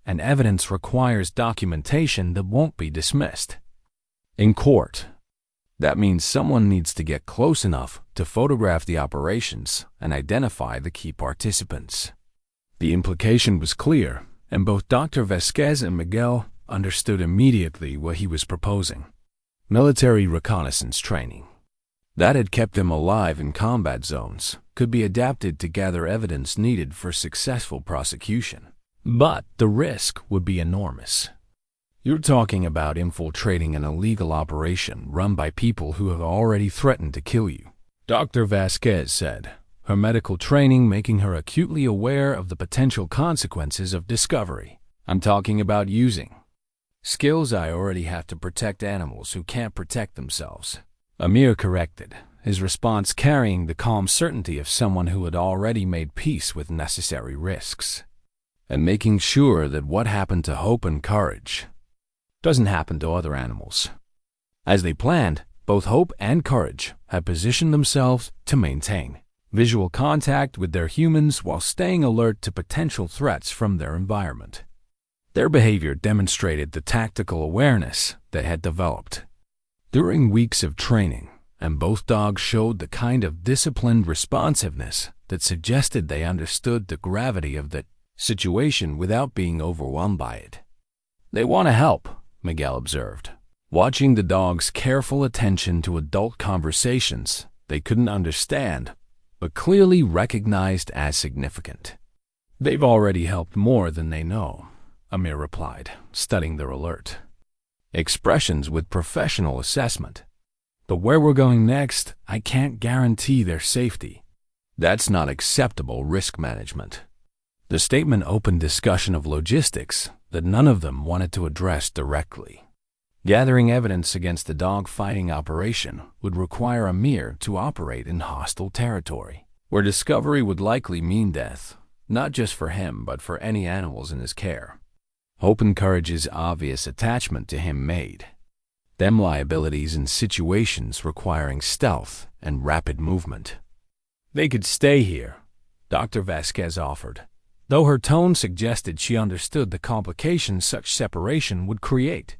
and evidence requires documentation that won't be dismissed in court. That means someone needs to get close enough to photograph the operations and identify the key participants." The implication was clear, and both Dr. Vasquez and Miguel understood immediately what he was proposing. Military reconnaissance training that had kept them alive in combat zones could be adapted to gather evidence needed for successful prosecution. But the risk would be enormous. "You're talking about infiltrating an illegal operation run by people who have already threatened to kill you," Dr. Vasquez said, her medical training making her acutely aware of the potential consequences of discovery. "I'm talking about using skills I already have to protect animals who can't protect themselves," Amir corrected, his response carrying the calm certainty of someone who had already made peace with necessary risks. "And making sure that what happened to Hope and Courage doesn't happen to other animals." As they planned, both Hope and Courage had positioned themselves to maintain visual contact with their humans while staying alert to potential threats from their environment. Their behavior demonstrated the tactical awareness they had developed during weeks of training, and both dogs showed the kind of disciplined responsiveness that suggested they understood the gravity of the situation without being overwhelmed by it. "They want to help," Miguel observed, watching the dog's careful attention to adult conversations they couldn't understand, but clearly recognized as significant. "They've already helped more than they know," Amir replied, studying their alert expressions with professional assessment. "But where we're going next, I can't guarantee their safety. That's not acceptable risk management." The statement opened discussion of logistics that none of them wanted to address directly. Gathering evidence against the dog-fighting operation would require Amir to operate in hostile territory, where discovery would likely mean death, not just for him but for any animals in his care. Hope and Courage's obvious attachment to him made them liabilities in situations requiring stealth and rapid movement. "They could stay here," Dr. Vasquez offered, though her tone suggested she understood the complications such separation would create.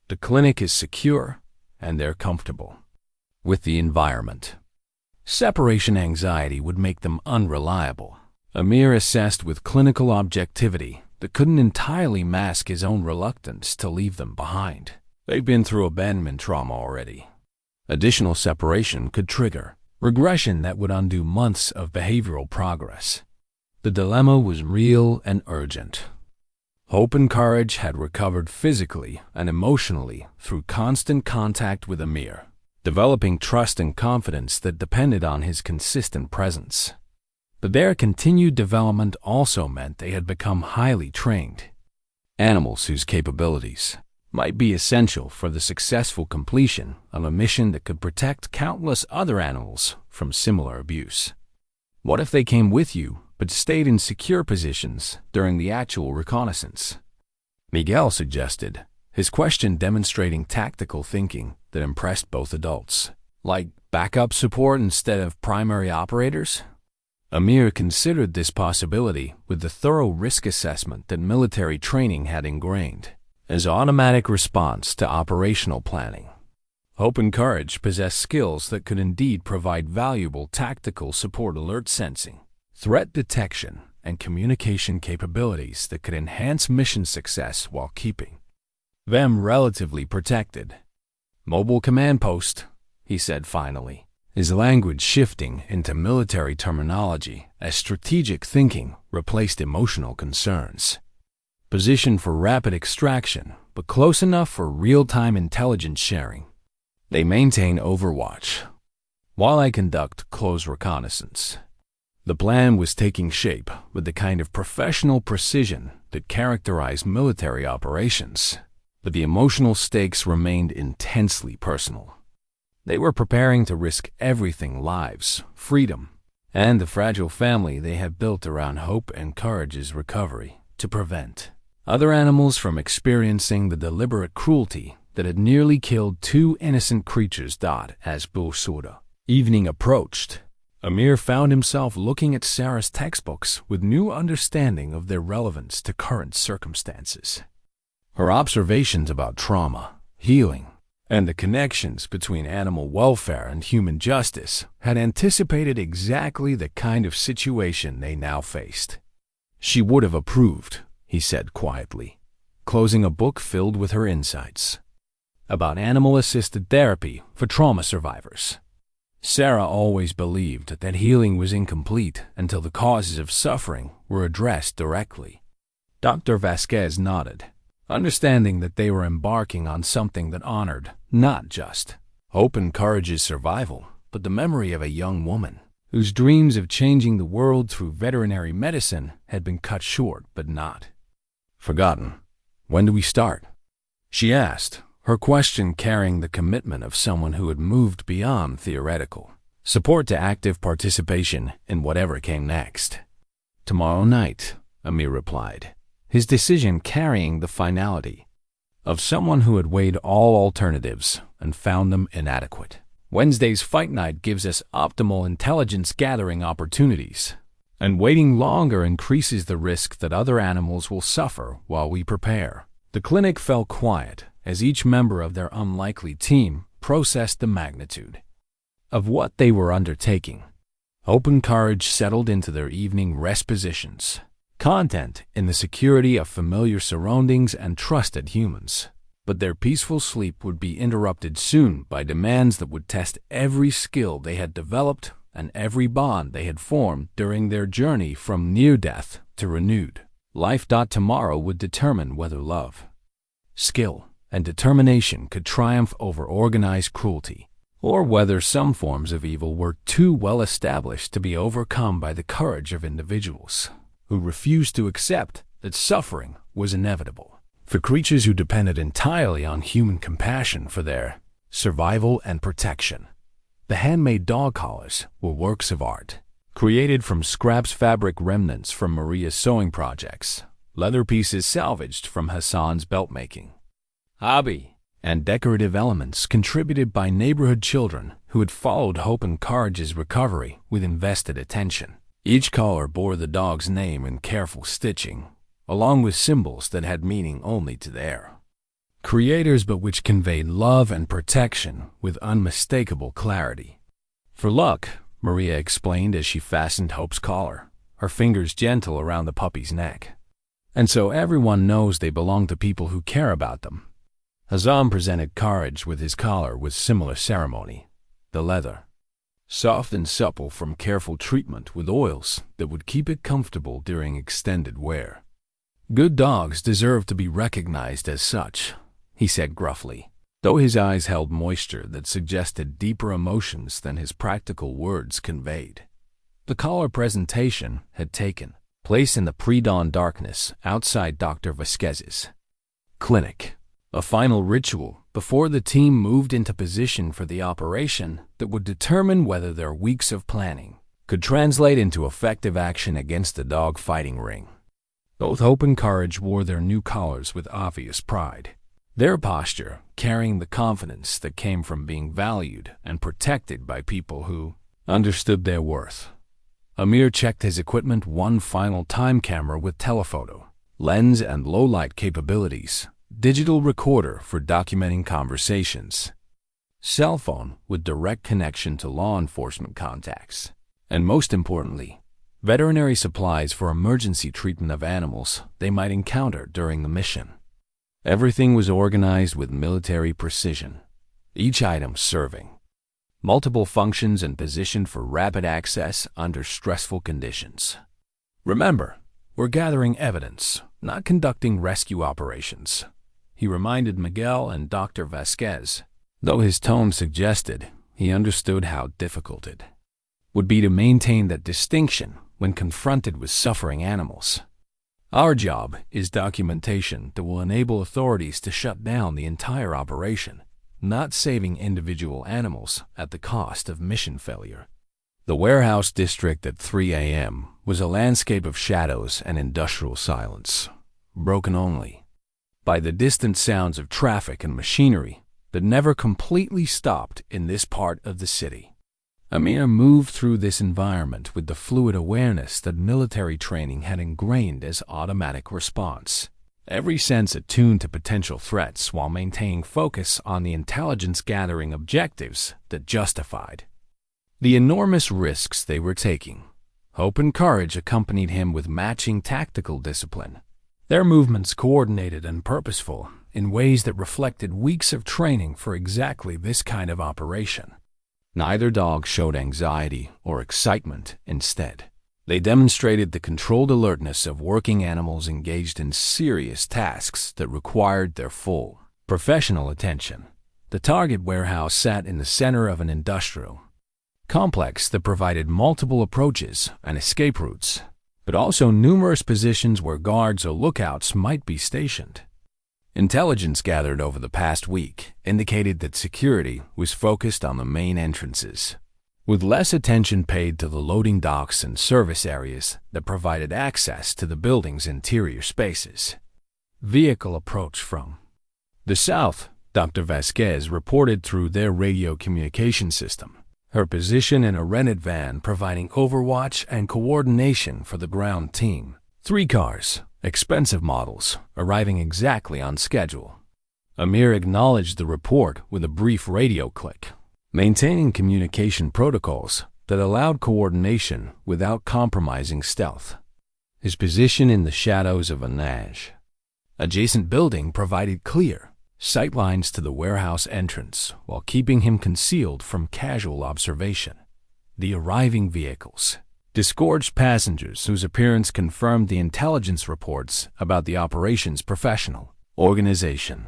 "The clinic is secure, and they're comfortable with the environment. Separation anxiety would make them unreliable." Amir assessed with clinical objectivity that couldn't entirely mask his own reluctance to leave them behind. They've been through abandonment trauma already. Additional separation could trigger regression that would undo months of behavioral progress. The dilemma was real and urgent. Hope and Courage had recovered physically and emotionally through constant contact with Amir, developing trust and confidence that depended on his consistent presence. But their continued development also meant they had become highly trained animals whose capabilities might be essential for the successful completion of a mission that could protect countless other animals from similar abuse. "What if they came with you but stayed in secure positions during the actual reconnaissance?" Miguel suggested, his question demonstrating tactical thinking that impressed both adults. "Like backup support instead of primary operators?" Amir considered this possibility with the thorough risk assessment that military training had ingrained as automatic response to operational planning. Hope and Courage possessed skills that could indeed provide valuable tactical support, alert sensing, threat detection, and communication capabilities that could enhance mission success while keeping them relatively protected. "Mobile command post," he said finally, his language shifting into military terminology as strategic thinking replaced emotional concerns. "Position for rapid extraction, but close enough for real-time intelligence sharing. They maintain overwatch while I conduct close reconnaissance." The plan was taking shape with the kind of professional precision that characterized military operations, but the emotional stakes remained intensely personal. They were preparing to risk everything: lives, freedom, and the fragile family they had built around Hope and Courage's recovery to prevent other animals from experiencing the deliberate cruelty that had nearly killed two innocent creatures. As Bulsura evening approached, Amir found himself looking at Sarah's textbooks with new understanding of their relevance to current circumstances. Her observations about trauma, healing, and the connections between animal welfare and human justice had anticipated exactly the kind of situation they now faced. "She would have approved," he said quietly, closing a book filled with her insights about animal-assisted therapy for trauma survivors. Sarah always believed that healing was incomplete until the causes of suffering were addressed directly. Dr. Vasquez nodded, understanding that they were embarking on something that honored not just Hope and Courage's survival, but the memory of a young woman whose dreams of changing the world through veterinary medicine had been cut short but not forgotten. "When do we start?" she asked, her question carrying the commitment of someone who had moved beyond theoretical support to active participation in whatever came next. "Tomorrow night," Amir replied, his decision carrying the finality of someone who had weighed all alternatives and found them inadequate. Wednesday's fight night gives us optimal intelligence gathering opportunities, and waiting longer increases the risk that other animals will suffer while we prepare. The clinic fell quiet as each member of their unlikely team processed the magnitude of what they were undertaking. Hope and courage settled into their evening rest positions, content in the security of familiar surroundings and trusted humans. But their peaceful sleep would be interrupted soon by demands that would test every skill they had developed and every bond they had formed during their journey from near death to renewed life. Tomorrow would determine whether love, skill, and determination could triumph over organized cruelty, or whether some forms of evil were too well established to be overcome by the courage of individuals who refused to accept that suffering was inevitable. For creatures who depended entirely on human compassion for their survival and protection, the handmade dog collars were works of art, created from scraps, fabric remnants from Maria's sewing projects, leather pieces salvaged from Hassan's belt-making hobby, and decorative elements contributed by neighborhood children who had followed Hope and Courage's recovery with invested attention. Each collar bore the dog's name in careful stitching, along with symbols that had meaning only to their creators but which conveyed love and protection with unmistakable clarity. For luck, Maria explained as she fastened Hope's collar, her fingers gentle around the puppy's neck. And so everyone knows they belong to people who care about them. Hassan presented Courage with his collar with similar ceremony, the leather, soft and supple from careful treatment with oils that would keep it comfortable during extended wear. Good dogs deserve to be recognized as such, he said gruffly, though his eyes held moisture that suggested deeper emotions than his practical words conveyed. The collar presentation had taken place in the pre-dawn darkness outside Dr. Vasquez's clinic, a final ritual before the team moved into position for the operation that would determine whether their weeks of planning could translate into effective action against the dog fighting ring. Both Hope and Courage wore their new collars with obvious pride, their posture carrying the confidence that came from being valued and protected by people who understood their worth. Amir checked his equipment one final time: camera with telephoto, lens and low-light capabilities, digital recorder for documenting conversations, cell phone with direct connection to law enforcement contacts, and most importantly, veterinary supplies for emergency treatment of animals they might encounter during the mission. Everything was organized with military precision, each item serving multiple functions and positioned for rapid access under stressful conditions. Remember, we're gathering evidence, not conducting rescue operations, he reminded Miguel and Dr. Vasquez, though his tone suggested he understood how difficult it would be to maintain that distinction when confronted with suffering animals. Our job is documentation that will enable authorities to shut down the entire operation, not saving individual animals at the cost of mission failure. The warehouse district at 3 a.m. was a landscape of shadows and industrial silence, broken only by the distant sounds of traffic and machinery that never completely stopped in this part of the city. Amir moved through this environment with the fluid awareness that military training had ingrained as automatic response, every sense attuned to potential threats while maintaining focus on the intelligence-gathering objectives that justified the enormous risks they were taking. Hope and Courage accompanied him with matching tactical discipline, their movements coordinated and purposeful in ways that reflected weeks of training for exactly this kind of operation. Neither dog showed anxiety or excitement. Instead, they demonstrated the controlled alertness of working animals engaged in serious tasks that required their full professional attention. The target warehouse sat in the center of an industrial complex that provided multiple approaches and escape routes, but also numerous positions where guards or lookouts might be stationed. Intelligence gathered over the past week indicated that security was focused on the main entrances, with less attention paid to the loading docks and service areas that provided access to the building's interior spaces. Vehicle approach from the south Dr. Vasquez reported through their radio communication system, her position in a rented van providing overwatch and coordination for the ground team. 3 cars, expensive models, arriving exactly on schedule. Amir acknowledged the report with a brief radio click, maintaining communication protocols that allowed coordination without compromising stealth. His position in the shadows of an adjacent building provided clear sightlines to the warehouse entrance while keeping him concealed from casual observation. The arriving vehicles disgorged passengers whose appearance confirmed the intelligence reports about the operation's professional organization.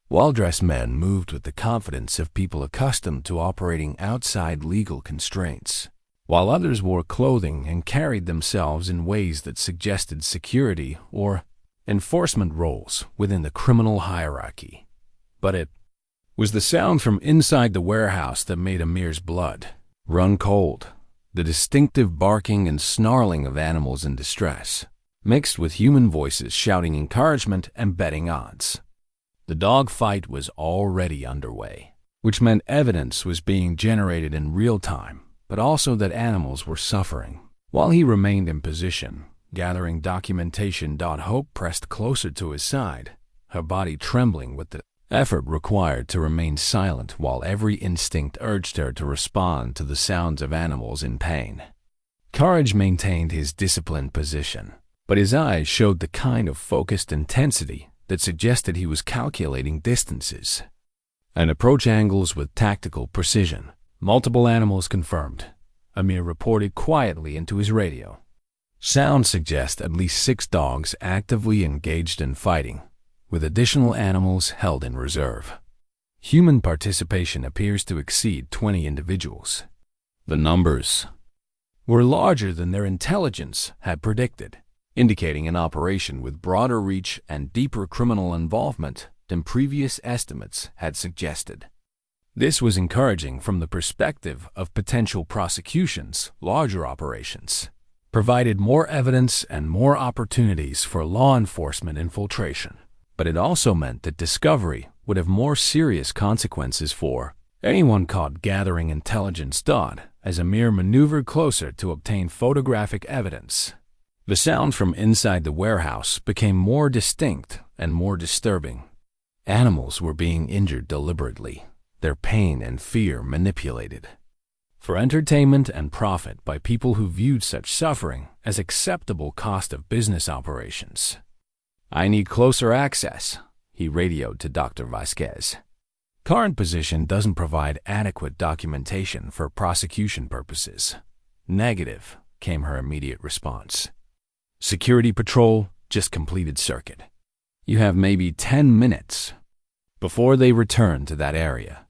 Well-dressed men moved with the confidence of people accustomed to operating outside legal constraints, while others wore clothing and carried themselves in ways that suggested security or enforcement roles within the criminal hierarchy. But it was the sound from inside the warehouse that made Amir's blood run cold. The distinctive barking and snarling of animals in distress, mixed with human voices shouting encouragement and betting odds. The dog fight was already underway, which meant evidence was being generated in real time, but also that animals were suffering. While he remained in position, gathering documentation, Hope pressed closer to his side, her body trembling with the effort required to remain silent while every instinct urged her to respond to the sounds of animals in pain. Courage maintained his disciplined position, but his eyes showed the kind of focused intensity that suggested he was calculating distances and approach angles with tactical precision. Multiple animals confirmed, Amir reported quietly into his radio. Sounds suggest at least 6 dogs actively engaged in fighting, with additional animals held in reserve. Human participation appears to exceed 20 individuals. The numbers were larger than their intelligence had predicted, indicating an operation with broader reach and deeper criminal involvement than previous estimates had suggested. This was encouraging from the perspective of potential prosecutions. Larger operations provided more evidence and more opportunities for law enforcement infiltration, but it also meant that discovery would have more serious consequences for anyone caught gathering intelligence. As Amir maneuvered closer to obtain photographic evidence, the sound from inside the warehouse became more distinct and more disturbing. Animals were being injured deliberately, their pain and fear manipulated for entertainment and profit by people who viewed such suffering as acceptable cost of business operations. "I need closer access," he radioed to Dr. Vasquez. "Current position doesn't provide adequate documentation for prosecution purposes." "Negative," came her immediate response. "Security patrol just completed circuit. You have maybe 10 minutes before they return to that area."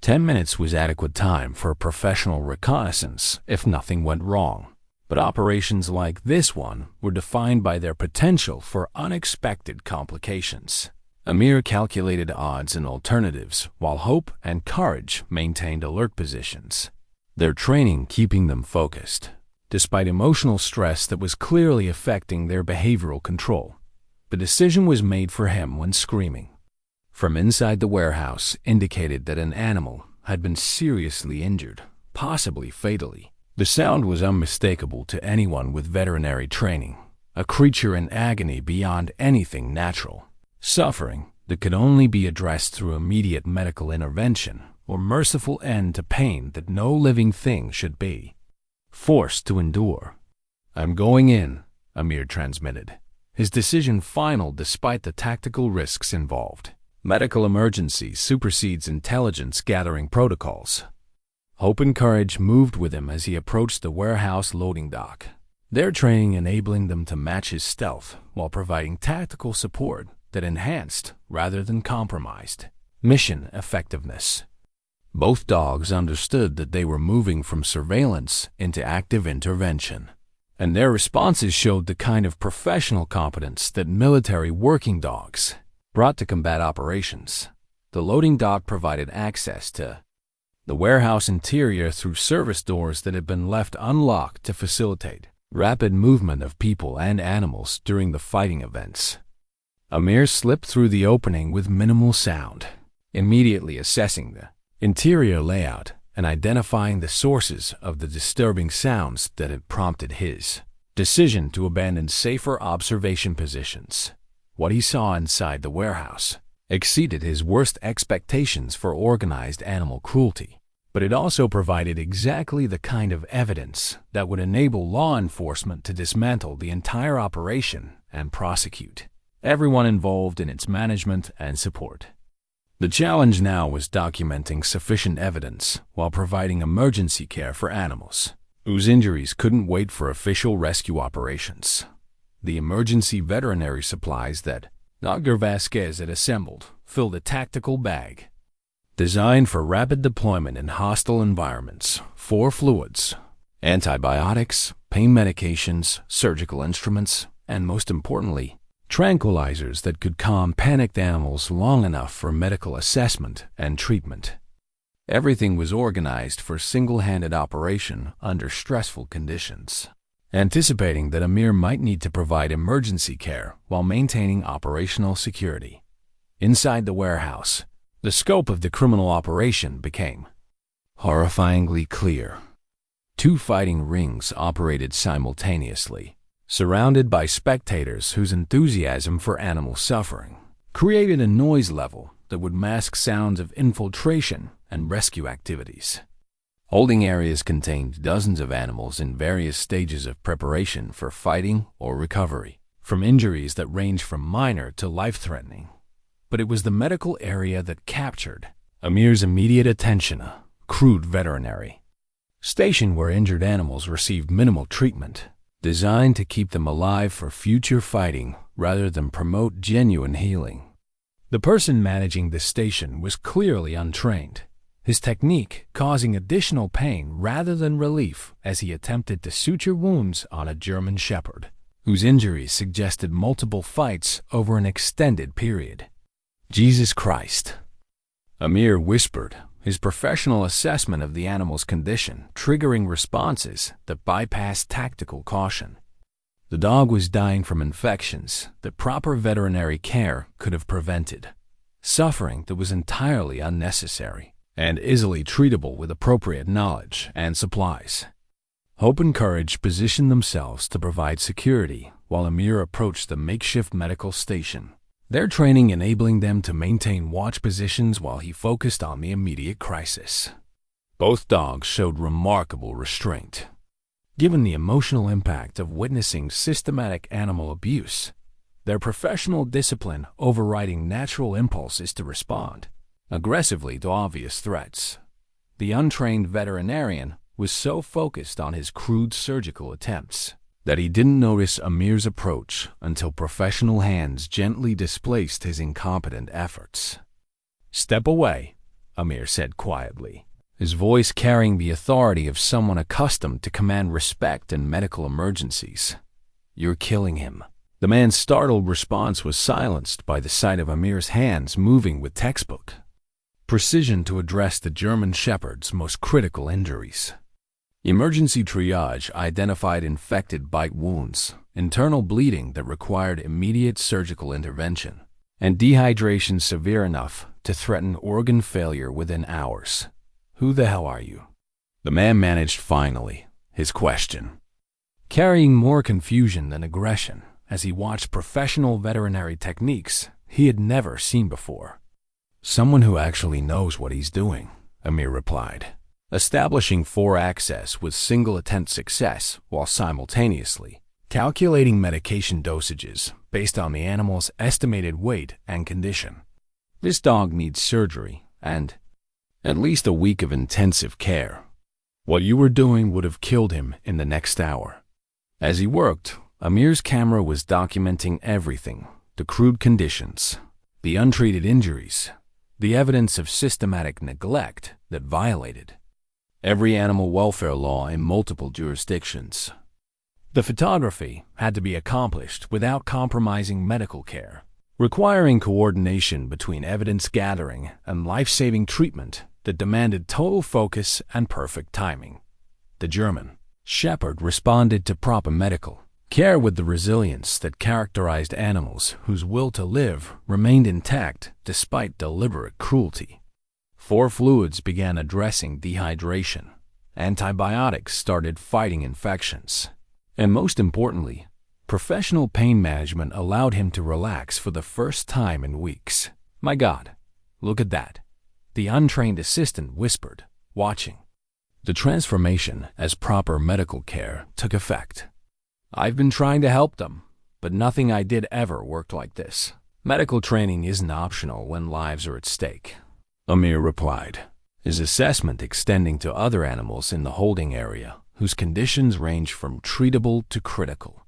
10 minutes was adequate time for a professional reconnaissance if nothing went wrong. But operations like this one were defined by their potential for unexpected complications. Amir calculated odds and alternatives, while Hope and Courage maintained alert positions, their training keeping them focused, despite emotional stress that was clearly affecting their behavioral control. The decision was made for him when screaming from inside the warehouse indicated that an animal had been seriously injured, possibly fatally. The sound was unmistakable to anyone with veterinary training, a creature in agony beyond anything natural, suffering that could only be addressed through immediate medical intervention or merciful end to pain that no living thing should be forced to endure. "I'm going in," Amir transmitted, his decision final despite the tactical risks involved. Medical emergency supersedes intelligence-gathering protocols. Hope and Courage moved with him as he approached the warehouse loading dock, their training enabling them to match his stealth while providing tactical support that enhanced rather than compromised mission effectiveness. Both dogs understood that they were moving from surveillance into active intervention, and their responses showed the kind of professional competence that military working dogs brought to combat operations. The loading dock provided access to the warehouse interior through service doors that had been left unlocked to facilitate rapid movement of people and animals during the fighting events. Amir slipped through the opening with minimal sound, immediately assessing the interior layout and identifying the sources of the disturbing sounds that had prompted his decision to abandon safer observation positions. What he saw inside the warehouse exceeded his worst expectations for organized animal cruelty, but it also provided exactly the kind of evidence that would enable law enforcement to dismantle the entire operation and prosecute everyone involved in its management and support. The challenge now was documenting sufficient evidence while providing emergency care for animals whose injuries couldn't wait for official rescue operations. The emergency veterinary supplies that Dr. Vasquez had assembled filled a tactical bag designed for rapid deployment in hostile environments: 4 fluids, antibiotics, pain medications, surgical instruments, and most importantly, tranquilizers that could calm panicked animals long enough for medical assessment and treatment. Everything was organized for single-handed operation under stressful conditions, anticipating that Amir might need to provide emergency care while maintaining operational security. Inside the warehouse, the scope of the criminal operation became horrifyingly clear. 2 fighting rings operated simultaneously, surrounded by spectators whose enthusiasm for animal suffering created a noise level that would mask sounds of infiltration and rescue activities. Holding areas contained dozens of animals in various stages of preparation for fighting or recovery, from injuries that ranged from minor to life-threatening. But it was the medical area that captured Amir's immediate attention, a crude veterinary station where injured animals received minimal treatment, designed to keep them alive for future fighting rather than promote genuine healing. The person managing this station was clearly untrained, his technique causing additional pain rather than relief as he attempted to suture wounds on a German Shepherd, whose injuries suggested multiple fights over an extended period. "Jesus Christ," Amir whispered, his professional assessment of the animal's condition triggering responses that bypassed tactical caution. The dog was dying from infections that proper veterinary care could have prevented, suffering that was entirely unnecessary and easily treatable with appropriate knowledge and supplies. Hope and courage positioned themselves to provide security while Amir approached the makeshift medical station, their training enabling them to maintain watch positions while he focused on the immediate crisis. Both dogs showed remarkable restraint. Given the emotional impact of witnessing systematic animal abuse, their professional discipline overriding natural impulses to respond aggressively to obvious threats, the untrained veterinarian was so focused on his crude surgical attempts that he didn't notice Amir's approach until professional hands gently displaced his incompetent efforts. "Step away," Amir said quietly, his voice carrying the authority of someone accustomed to command respect in medical emergencies. "You're killing him." The man's startled response was silenced by the sight of Amir's hands moving with textbook precision to address the German Shepherd's most critical injuries. Emergency triage identified infected bite wounds, internal bleeding that required immediate surgical intervention, and dehydration severe enough to threaten organ failure within hours. "Who the hell are you?" The man managed finally, his question, carrying more confusion than aggression as he watched professional veterinary techniques he had never seen before. "Someone who actually knows what he's doing," Amir replied, establishing 4 access with single attempt success while simultaneously calculating medication dosages based on the animal's estimated weight and condition. "This dog needs surgery and at least a week of intensive care. What you were doing would have killed him in the next hour." As he worked, Amir's camera was documenting everything: the crude conditions, the untreated injuries, the evidence of systematic neglect that violated every animal welfare law in multiple jurisdictions. The photography had to be accomplished without compromising medical care, requiring coordination between evidence gathering and life-saving treatment that demanded total focus and perfect timing. The German Shepherd responded to proper medical Care with the resilience that characterized animals whose will to live remained intact despite deliberate cruelty. 4 fluids began addressing dehydration. Antibiotics started fighting infections. And most importantly, professional pain management allowed him to relax for the first time in weeks. "My God, look at that," the untrained assistant whispered, watching. The transformation as proper medical care took effect. "I've been trying to help them, but nothing I did ever worked like this." "Medical training isn't optional when lives are at stake," Amir replied, his assessment extending to other animals in the holding area whose conditions range from treatable to critical.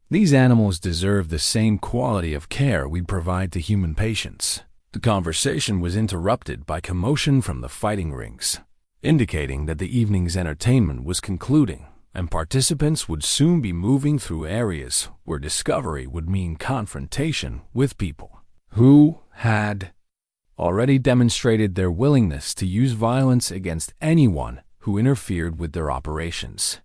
"These animals deserve the same quality of care we provide to human patients." The conversation was interrupted by commotion from the fighting rings, indicating that the evening's entertainment was concluding and participants would soon be moving through areas where discovery would mean confrontation with people who had already demonstrated their willingness to use violence against anyone who interfered with their operations.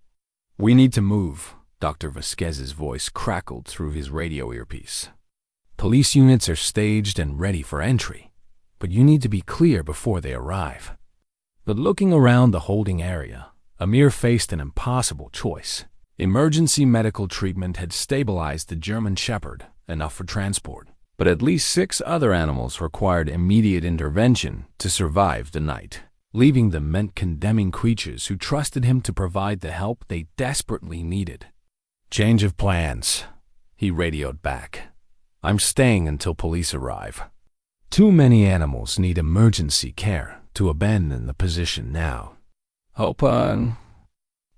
"We need to move," Dr. Vasquez's voice crackled through his radio earpiece. "Police units are staged and ready for entry, but you need to be clear before they arrive." But looking around the holding area, Amir faced an impossible choice. Emergency medical treatment had stabilized the German Shepherd enough for transport, but at least 6 other animals required immediate intervention to survive the night. Leaving them meant condemning creatures who trusted him to provide the help they desperately needed. "Change of plans," he radioed back. "I'm staying until police arrive. Too many animals need emergency care to abandon the position now."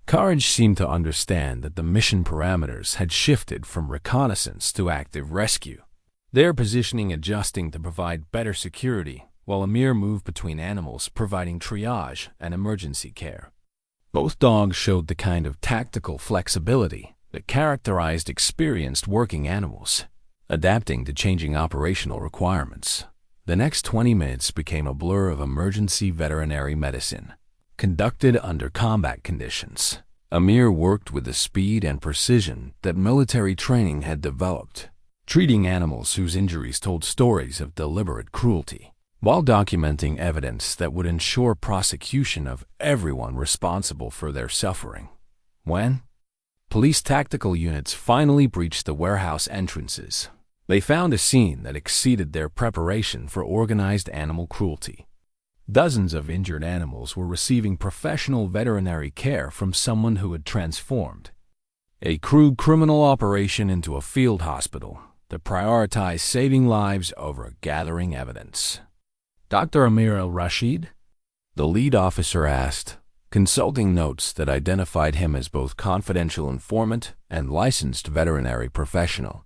Courage seemed to understand that the mission parameters had shifted from reconnaissance to active rescue, their positioning adjusting to provide better security, while Amir moved between animals providing triage and emergency care. Both dogs showed the kind of tactical flexibility that characterized experienced working animals, adapting to changing operational requirements. The next 20 minutes became a blur of emergency veterinary medicine, conducted under combat conditions. Amir worked with the speed and precision that military training had developed, treating animals whose injuries told stories of deliberate cruelty, while documenting evidence that would ensure prosecution of everyone responsible for their suffering. When police tactical units finally breached the warehouse entrances, they found a scene that exceeded their preparation for organized animal cruelty. Dozens of injured animals were receiving professional veterinary care from someone who had transformed a crude criminal operation into a field hospital that prioritized saving lives over gathering evidence. "Dr. Amir al-Rashid?" the lead officer asked, consulting notes that identified him as both confidential informant and licensed veterinary professional.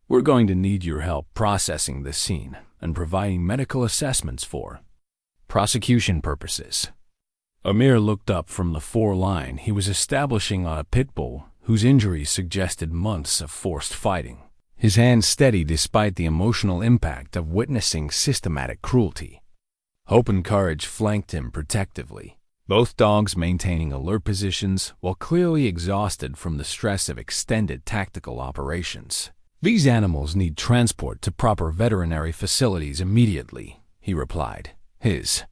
"We're going to need your help processing this scene and providing medical assessments for prosecution purposes." Amir looked up from the 4-line he was establishing on a pit bull whose injuries suggested months of forced fighting, his hands steady despite the emotional impact of witnessing systematic cruelty. Hope and Courage flanked him protectively, both dogs maintaining alert positions while clearly exhausted from the stress of extended tactical operations. "These animals need transport to proper veterinary facilities immediately," he replied, his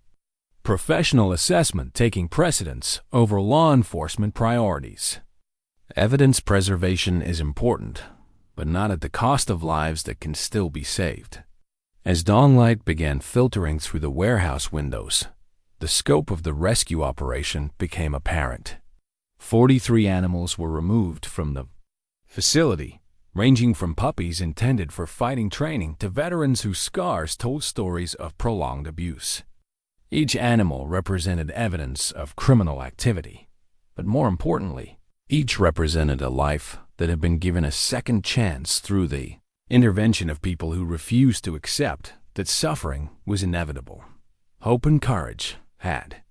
professional assessment taking precedence over law enforcement priorities. "Evidence preservation is important, but not at the cost of lives that can still be saved." As dawnlight began filtering through the warehouse windows, the scope of the rescue operation became apparent. 43 animals were removed from the facility, ranging from puppies intended for fighting training to veterans whose scars told stories of prolonged abuse. Each animal represented evidence of criminal activity, but more importantly, each represented a life that had been given a second chance through the intervention of people who refused to accept that suffering was inevitable. Hope and Courage had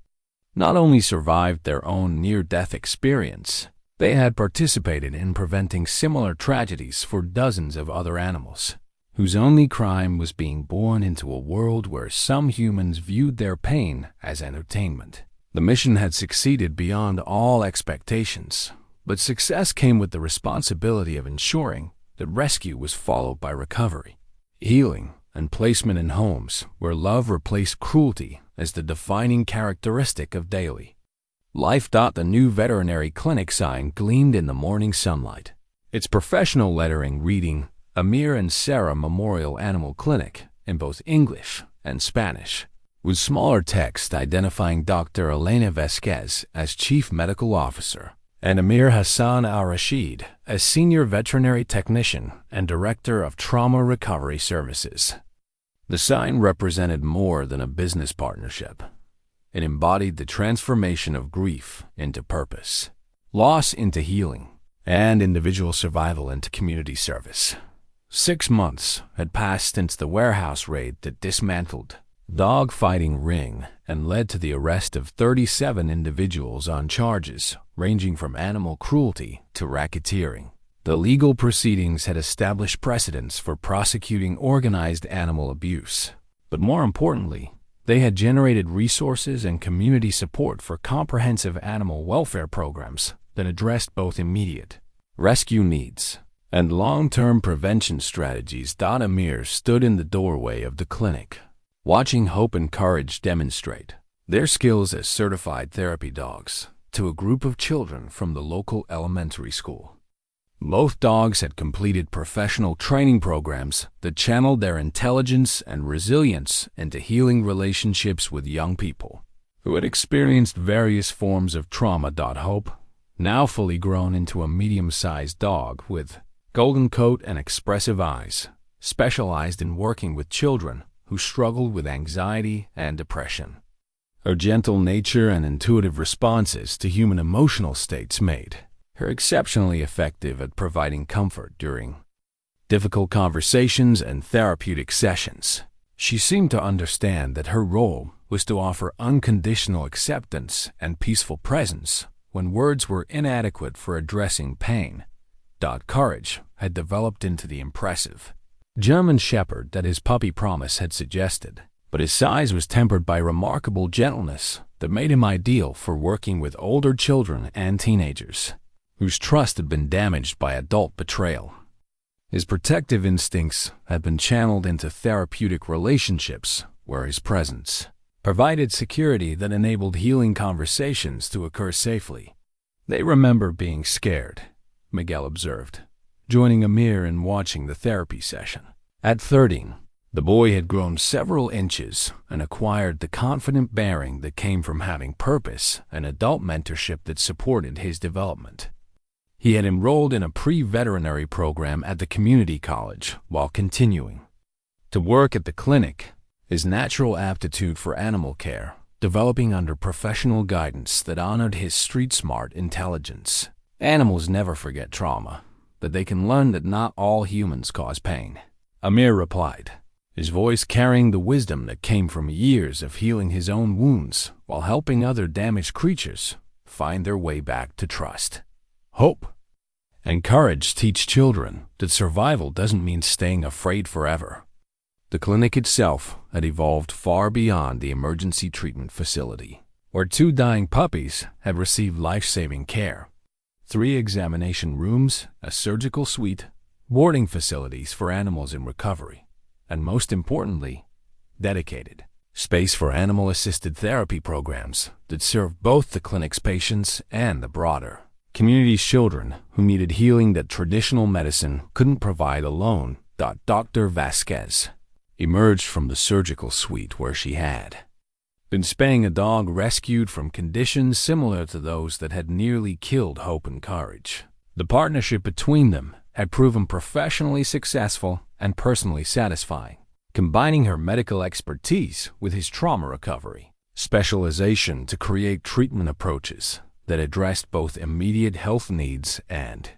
not only survived their own near-death experience, they had participated in preventing similar tragedies for dozens of other animals, whose only crime was being born into a world where some humans viewed their pain as entertainment. The mission had succeeded beyond all expectations, But success came with the responsibility of ensuring that rescue was followed by recovery, healing, and placement in homes where love replaced cruelty as the defining characteristic of daily life. The new veterinary clinic sign gleamed in the morning sunlight, its professional lettering reading Amir and Sarah Memorial Animal Clinic in both English and Spanish, with smaller text identifying Dr. Elena Vasquez as Chief Medical Officer and Amir Hassan al-Rashid as Senior Veterinary Technician and Director of Trauma Recovery Services. The sign represented more than a business partnership. It embodied the transformation of grief into purpose, loss into healing, and individual survival into community service. 6 months had passed since the warehouse raid that dismantled dog-fighting ring and led to the arrest of 37 individuals on charges ranging from animal cruelty to racketeering. The legal proceedings had established precedents for prosecuting organized animal abuse, but more importantly, they had generated resources and community support for comprehensive animal welfare programs that addressed both immediate rescue needs and long-term prevention strategies. Amir stood in the doorway of the clinic, watching Hope and Courage demonstrate their skills as certified therapy dogs to a group of children from the local elementary school. Both dogs had completed professional training programs that channeled their intelligence and resilience into healing relationships with young people who had experienced various forms of trauma. Hope, now fully grown into a medium-sized dog with golden coat and expressive eyes, specialized in working with children who struggled with anxiety and depression. Her gentle nature and intuitive responses to human emotional states made her exceptionally effective at providing comfort during difficult conversations and therapeutic sessions. She seemed to understand that her role was to offer unconditional acceptance and peaceful presence when words were inadequate for addressing pain. Courage had developed into the impressive German Shepherd that his puppy promise had suggested, but his size was tempered by remarkable gentleness that made him ideal for working with older children and teenagers whose trust had been damaged by adult betrayal. His protective instincts had been channeled into therapeutic relationships where his presence provided security that enabled healing conversations to occur safely. "They remember being scared," Miguel observed, joining Amir in watching the therapy session. At 13, the boy had grown several inches and acquired the confident bearing that came from having purpose and adult mentorship that supported his development. He had enrolled in a pre-veterinary program at the community college while continuing to work at the clinic, his natural aptitude for animal care developing under professional guidance that honored his street-smart intelligence. Animals never forget trauma, but they can learn that not all humans cause pain, Amir replied, his voice carrying the wisdom that came from years of healing his own wounds while helping other damaged creatures find their way back to trust, hope, and courage. Teach children that survival doesn't mean staying afraid forever. The clinic itself had evolved far beyond the emergency treatment facility, where 2 dying puppies had received life-saving care, 3 examination rooms, a surgical suite, boarding facilities for animals in recovery, and most importantly, dedicated space for animal-assisted therapy programs that served both the clinic's patients and the broader community's children who needed healing that traditional medicine couldn't provide alone. Dr. Vasquez emerged from the surgical suite where she had been spaying a dog rescued from conditions similar to those that had nearly killed Hope and Courage. The partnership between them had proven professionally successful and personally satisfying, combining her medical expertise with his trauma recovery specialization to create treatment approaches that addressed both immediate health needs and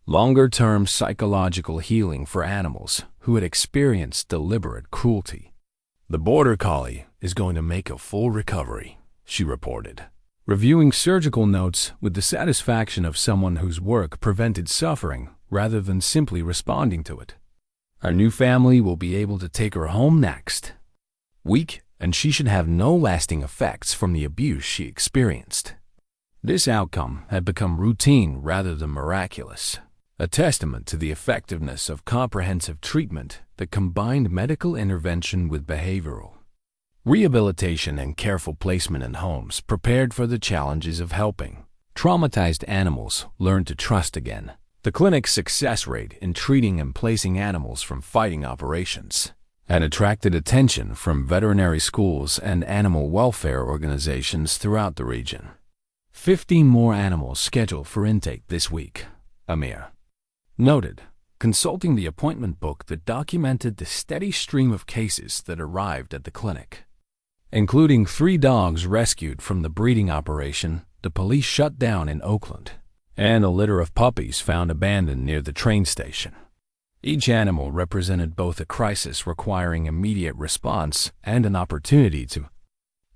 longer-term psychological healing for animals who had experienced deliberate cruelty. "The Border Collie is going to make a full recovery," she reported, reviewing surgical notes with the satisfaction of someone whose work prevented suffering rather than simply responding to it. "Our new family will be able to take her home next week, and she should have no lasting effects from the abuse she experienced." This outcome had become routine rather than miraculous, a testament to the effectiveness of comprehensive treatment that combined medical intervention with behavioral rehabilitation and careful placement in homes prepared for the challenges of helping traumatized animals learn to trust again. The clinic's success rate in treating and placing animals from fighting operations had attracted attention from veterinary schools and animal welfare organizations throughout the region. 15 more animals scheduled for intake this week, Amir noted, consulting the appointment book that documented the steady stream of cases that arrived at the clinic. Including 3 dogs rescued from the breeding operation the police shut down in Oakland, and a litter of puppies found abandoned near the train station. Each animal represented both a crisis requiring immediate response and an opportunity to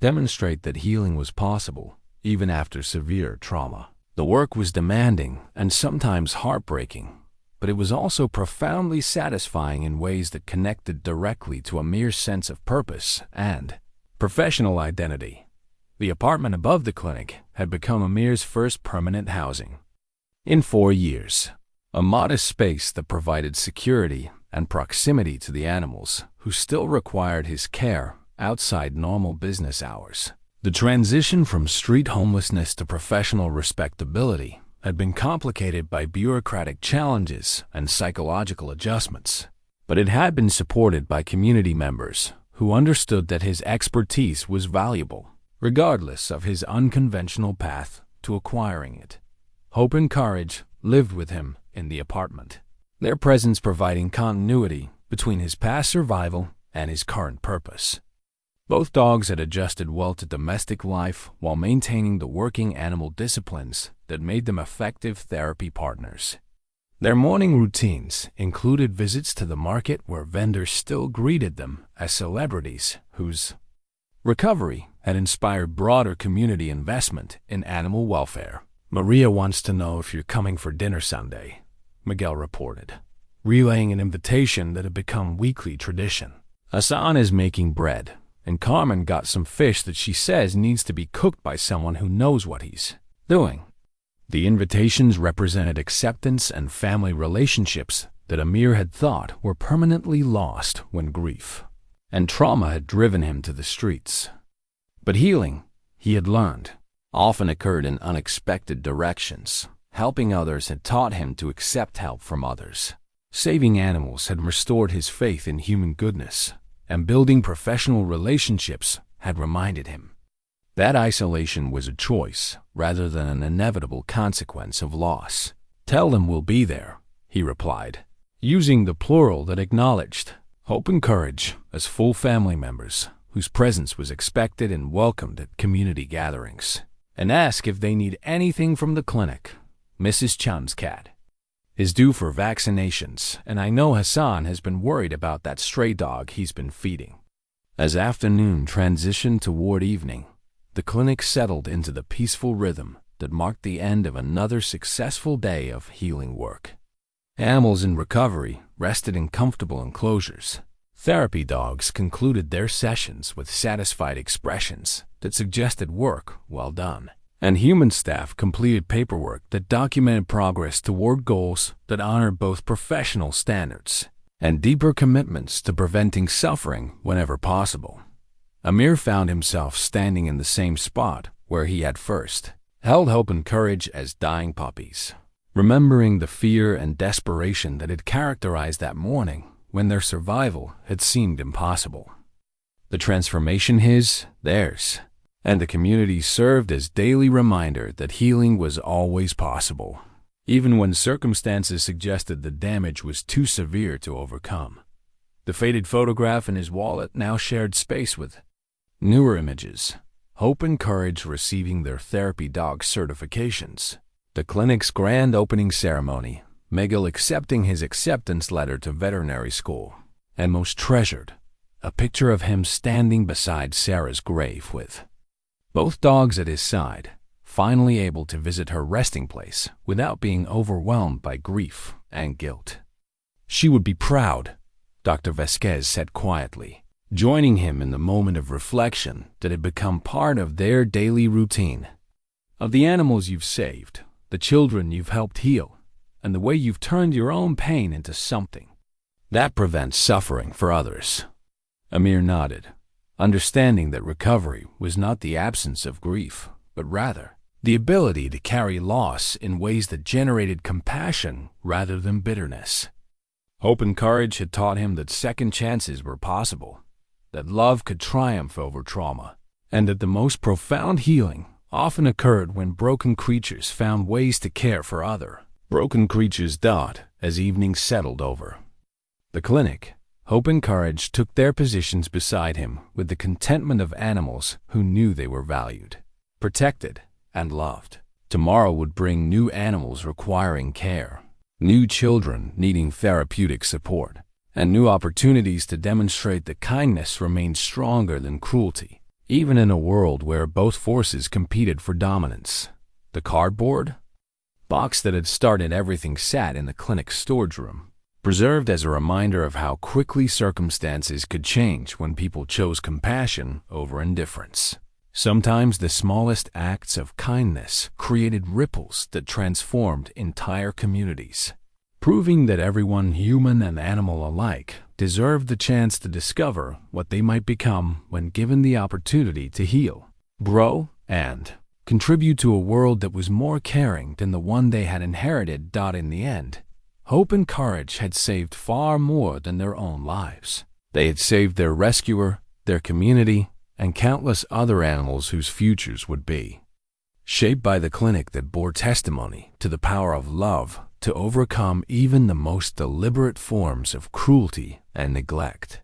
demonstrate that healing was possible, even after severe trauma. The work was demanding and sometimes heartbreaking, but it was also profoundly satisfying in ways that connected directly to Amir's sense of purpose and professional identity. The apartment above the clinic had become Amir's first permanent housing in 4 years, a modest space that provided security and proximity to the animals who still required his care outside normal business hours. The transition from street homelessness to professional respectability had been complicated by bureaucratic challenges and psychological adjustments, but it had been supported by community members who understood that his expertise was valuable, regardless of his unconventional path to acquiring it. Hope and Courage lived with him in the apartment, their presence providing continuity between his past survival and his current purpose. Both dogs had adjusted well to domestic life while maintaining the working animal disciplines that made them effective therapy partners. Their morning routines included visits to the market where vendors still greeted them as celebrities whose recovery had inspired broader community investment in animal welfare. "Maria wants to know if you're coming for dinner Sunday," Miguel reported, relaying an invitation that had become weekly tradition. "Hassan is making bread, and Carmen got some fish that she says needs to be cooked by someone who knows what he's doing." The invitations represented acceptance and family relationships that Amir had thought were permanently lost when grief and trauma had driven him to the streets. But healing, he had learned, often occurred in unexpected directions. Helping others had taught him to accept help from others. Saving animals had restored his faith in human goodness, and building professional relationships had reminded him that isolation was a choice rather than an inevitable consequence of loss. "Tell them we'll be there," he replied, using the plural that acknowledged Hope and Courage as full family members whose presence was expected and welcomed at community gatherings. "And ask if they need anything from the clinic. Mrs. Chan's cat is due for vaccinations, and I know Hassan has been worried about that stray dog he's been feeding." As afternoon transitioned toward evening, the clinic settled into the peaceful rhythm that marked the end of another successful day of healing work. Animals in recovery rested in comfortable enclosures. Therapy dogs concluded their sessions with satisfied expressions that suggested work well done, and human staff completed paperwork that documented progress toward goals that honored both professional standards and deeper commitments to preventing suffering whenever possible. Amir found himself standing in the same spot where he had first held Hope and Courage as dying puppies, remembering the fear and desperation that had characterized that morning when their survival had seemed impossible. The transformation his, theirs, and the community served as daily reminder that healing was always possible, even when circumstances suggested the damage was too severe to overcome. The faded photograph in his wallet now shared space with newer images, Hope and Courage receiving their therapy dog certifications, the clinic's grand opening ceremony, Miguel accepting his acceptance letter to veterinary school, and most treasured, a picture of him standing beside Sarah's grave with both dogs at his side, finally able to visit her resting place without being overwhelmed by grief and guilt. "She would be proud," Dr. Vasquez said quietly, joining him in the moment of reflection that had become part of their daily routine. of the animals you've saved, the children you've helped heal, and the way you've turned your own pain into something that prevents suffering for others. Amir nodded, understanding that recovery was not the absence of grief, but rather the ability to carry loss in ways that generated compassion rather than bitterness. Hope and courage had taught him that second chances were possible, that love could triumph over trauma, and that the most profound healing often occurred when broken creatures found ways to care for other broken creatures. As evening settled over the clinic, Hope and Courage took their positions beside him with the contentment of animals who knew they were valued, protected, and loved. Tomorrow would bring new animals requiring care, new children needing therapeutic support, and new opportunities to demonstrate that kindness remains stronger than cruelty, even in a world where both forces competed for dominance. The cardboard box that had started everything sat in the clinic's storage room, preserved as a reminder of how quickly circumstances could change when people chose compassion over indifference. Sometimes the smallest acts of kindness created ripples that transformed entire communities, proving that everyone, human and animal alike, deserved the chance to discover what they might become when given the opportunity to heal, grow, and contribute to a world that was more caring than the one they had inherited. In the end, Hope and Courage had saved far more than their own lives. They had saved their rescuer, their community, and countless other animals whose futures would be shaped by the clinic that bore testimony to the power of love to overcome even the most deliberate forms of cruelty and neglect.